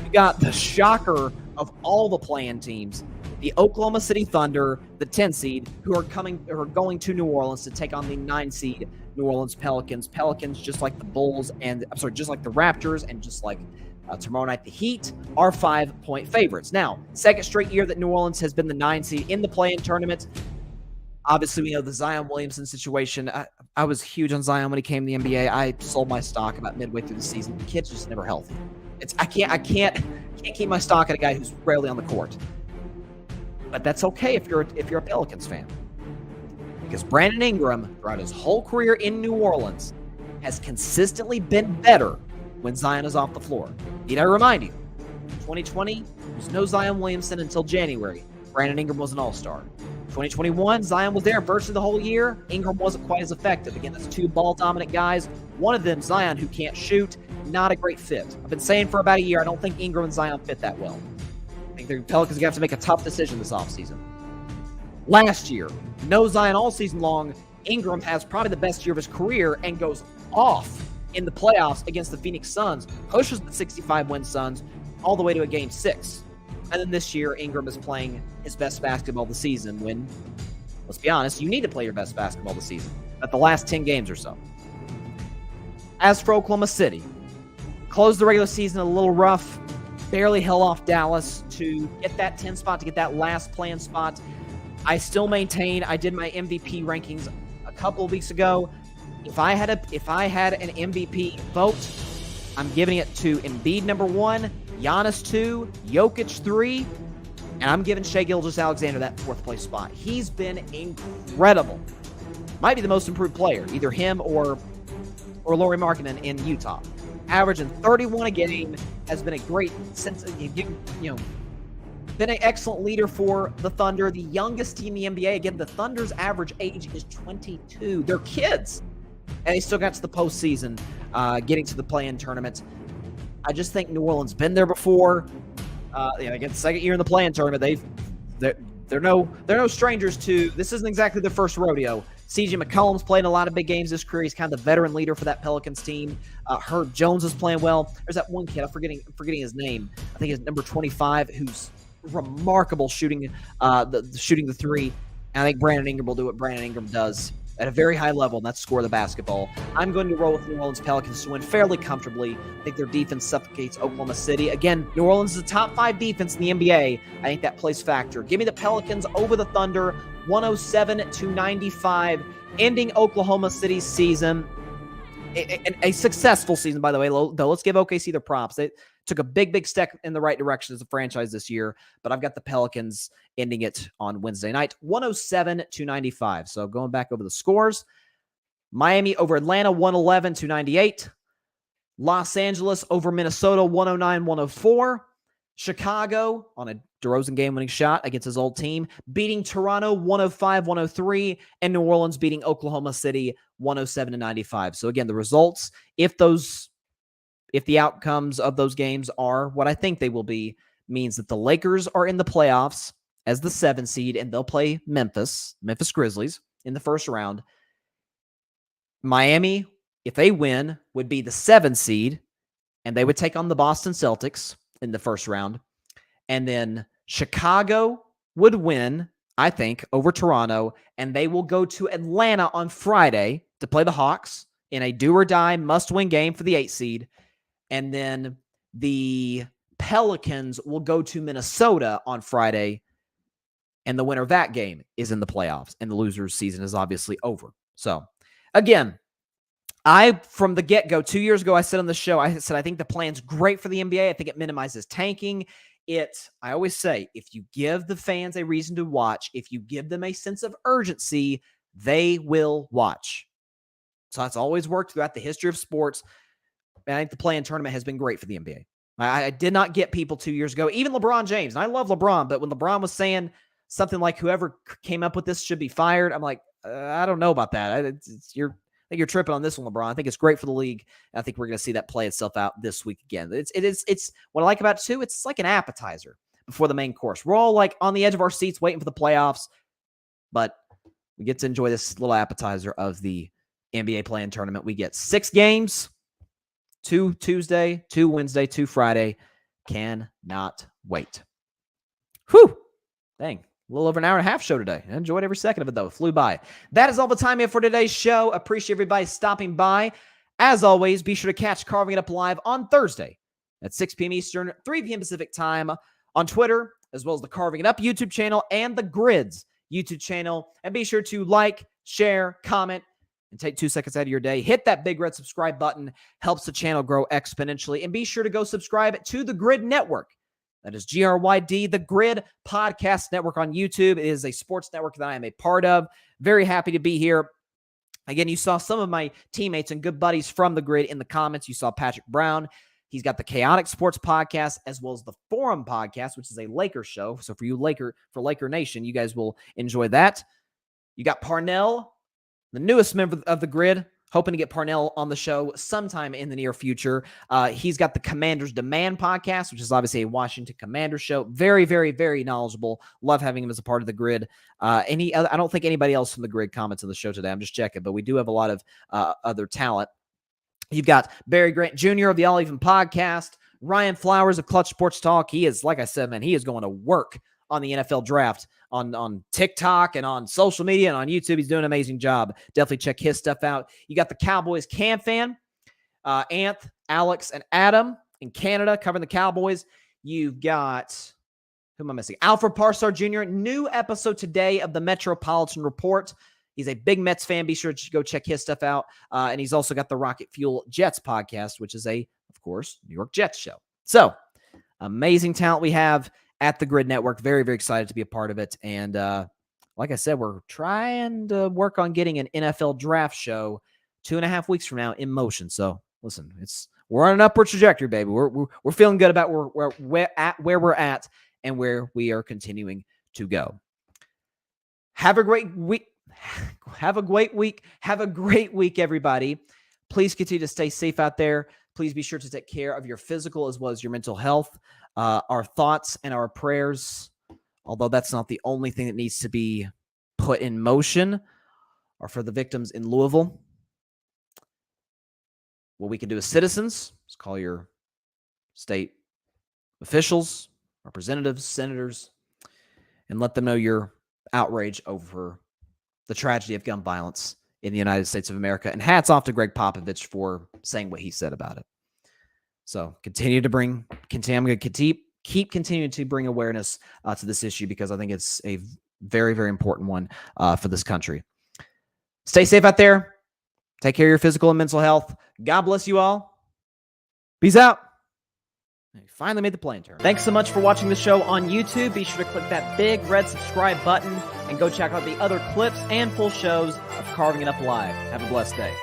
we got the shocker of all the play-in teams, the Oklahoma City Thunder, the 10 seed, who are going to New Orleans to take on the 9 seed New Orleans Pelicans. Pelicans, just like the Bulls and just like the Raptors and just like tomorrow night the Heat, are 5-point favorites. Now, second straight year that New Orleans has been the 9 seed in the play-in tournament. Obviously, we know the Zion Williamson situation. I was huge on Zion when he came to the NBA. I sold my stock about midway through the season. The kid's just never healthy. I can't keep my stock at a guy who's rarely on the court. But that's okay if you're a Pelicans fan. Because Brandon Ingram, throughout his whole career in New Orleans, has consistently been better when Zion is off the floor. Need I remind you, 2020 was no Zion Williamson until January. Brandon Ingram was an all-star. 2021, Zion was there virtually the whole year. Ingram wasn't quite as effective. Again, that's two ball-dominant guys. One of them, Zion, who can't shoot, not a great fit. I've been saying for about a year, I don't think Ingram and Zion fit that well. I think the Pelicans are going to have to make a tough decision this offseason. Last year, no Zion all season long. Ingram has probably the best year of his career and goes off in the playoffs against the Phoenix Suns, pushes the 65-win Suns all the way to a Game 6. And then this year, Ingram is playing his best basketball of the season when, let's be honest, you need to play your best basketball of the season at the last 10 games or so. As for Oklahoma City, closed the regular season a little rough, barely held off Dallas to get that 10 spot, to get that last play-in spot. I still maintain, I did my MVP rankings a couple of weeks ago. If I had an MVP vote, I'm giving it to Embiid number 1, Giannis 2, Jokic 3, and I'm giving Shai Gilgeous-Alexander that 4th place spot. He's been incredible. Might be the most improved player, either him or Lauri Markkanen in Utah. Averaging 31 a game, has been a great been an excellent leader for the Thunder, the youngest team in the NBA. Again, the Thunder's average age is 22. They're kids. And they still got to the postseason, getting to the play-in tournament. I just think New Orleans been there before. Again, the second year in the play-in tournament, they're no strangers to. This isn't exactly their first rodeo. CJ McCollum's played in a lot of big games this career. He's kind of the veteran leader for that Pelicans team. Herb Jones is playing well. There's that one kid, I'm forgetting his name. I think it's number 25, who's remarkable shooting the three. And I think Brandon Ingram will do what Brandon Ingram does at a very high level, and that's score the basketball. I'm going to roll with New Orleans Pelicans to win fairly comfortably. I think their defense suffocates Oklahoma City. Again, New Orleans is a top 5 defense in the NBA. I think that plays factor. Give me the Pelicans over the Thunder, 107-95, ending Oklahoma City's season. A successful season, by the way, though. Let's give OKC their props. They took a big step in the right direction as a franchise this year, but I've got the Pelicans ending it on Wednesday night, 107-95. So going back over the scores, Miami over Atlanta, 111-98. Los Angeles over Minnesota, 109-104. Chicago on a DeRozan game-winning shot against his old team, beating Toronto 105-103, and New Orleans beating Oklahoma City 107-95. So again, the results, if the outcomes of those games are what I think they will be, means that the Lakers are in the playoffs as the 7 seed, and they'll play Memphis Grizzlies in the first round. Miami, if they win, would be the 7 seed, and they would take on the Boston Celtics in the first round. And then Chicago would win, I think, over Toronto, and they will go to Atlanta on Friday to play the Hawks in a do-or-die must-win game for the 8 seed. And then the Pelicans will go to Minnesota on Friday, and the winner of that game is in the playoffs, and the loser's season is obviously over. So, again, from the get-go, 2 years ago, I said on the show, I think the plan's great for the NBA. I think it minimizes tanking. I always say, if you give the fans a reason to watch, if you give them a sense of urgency, they will watch. So that's always worked throughout the history of sports. And I think the play-in tournament has been great for the NBA. I did not get people 2 years ago, even LeBron James. And I love LeBron, but when LeBron was saying something like whoever came up with this should be fired, I'm like, I don't know about that. I think you're tripping on this one, LeBron. I think it's great for the league. I think we're going to see that play itself out this week again. It's what I like about it too. It's like an appetizer before the main course. We're all like on the edge of our seats waiting for the playoffs, but we get to enjoy this little appetizer of the NBA play-in tournament. We get 6 games, 2 Tuesday, 2 Wednesday, 2 Friday. Cannot wait. Whew. Dang. A little over an hour and a half show today. I enjoyed every second of it, though. It flew by. That is all the time we have for today's show. Appreciate everybody stopping by. As always, be sure to catch Carving It Up live on Thursday at 6 p.m. Eastern, 3 p.m. Pacific time on Twitter, as well as the Carving It Up YouTube channel and the Grids YouTube channel. And be sure to like, share, comment, and take 2 seconds out of your day. Hit that big red subscribe button. Helps the channel grow exponentially. And be sure to go subscribe to the Grid Network. That is GRYD, the Grid Podcast Network on YouTube. It is a sports network that I am a part of. Very happy to be here. Again, you saw some of my teammates and good buddies from the Grid in the comments. You saw Patrick Brown. He's got the Chaotic Sports Podcast as well as the Forum Podcast, which is a Lakers show. So for you Laker Nation, you guys will enjoy that. You got Parnell, the newest member of the Grid. Hoping to get Parnell on the show sometime in the near future. He's got the Commanders Demand Podcast, which is obviously a Washington Commanders show. Very, very, very knowledgeable. Love having him as a part of the Grid. I don't think anybody else from the Grid comments on the show today. I'm just checking, but we do have a lot of other talent. You've got Barry Grant Jr. of the All Even Podcast, Ryan Flowers of Clutch Sports Talk. He is, like I said, man, he is going to work on the NFL draft on TikTok and on social media and on YouTube. He's doing an amazing job. Definitely check his stuff out. You got the Cowboys Cam Fan, Anth, Alex, and Adam in Canada covering the Cowboys. You've got, who am I missing? Alfred Parsar Jr. New episode today of the Metropolitan Report. He's a big Mets fan. Be sure to go check his stuff out. And he's also got the Rocket Fuel Jets podcast, which is of course, New York Jets show. So amazing talent we have at the Grid Network. Very, very excited to be a part of it. And like I said, we're trying to work on getting an NFL draft show 2.5 weeks from now in motion. So listen, we're on an upward trajectory, baby. We're feeling good about where we're at and where we are continuing to go. Have a great week. Have a great week. Have a great week, everybody. Please continue to stay safe out there. Please be sure to take care of your physical as well as your mental health. Our thoughts and our prayers, although that's not the only thing that needs to be put in motion, are for the victims in Louisville. What we can do as citizens is call your state officials, representatives, senators, and let them know your outrage over the tragedy of gun violence in the United States of America. And hats off to Greg Popovich for saying what he said about it. So I'm going to keep continuing to bring awareness to this issue because I think it's a very, very important one for this country. Stay safe out there. Take care of your physical and mental health. God bless you all. Peace out. You finally made the plane turn. Thanks so much for watching the show on YouTube. Be sure to click that big red subscribe button and go check out the other clips and full shows of Carving It Up Live. Have a blessed day.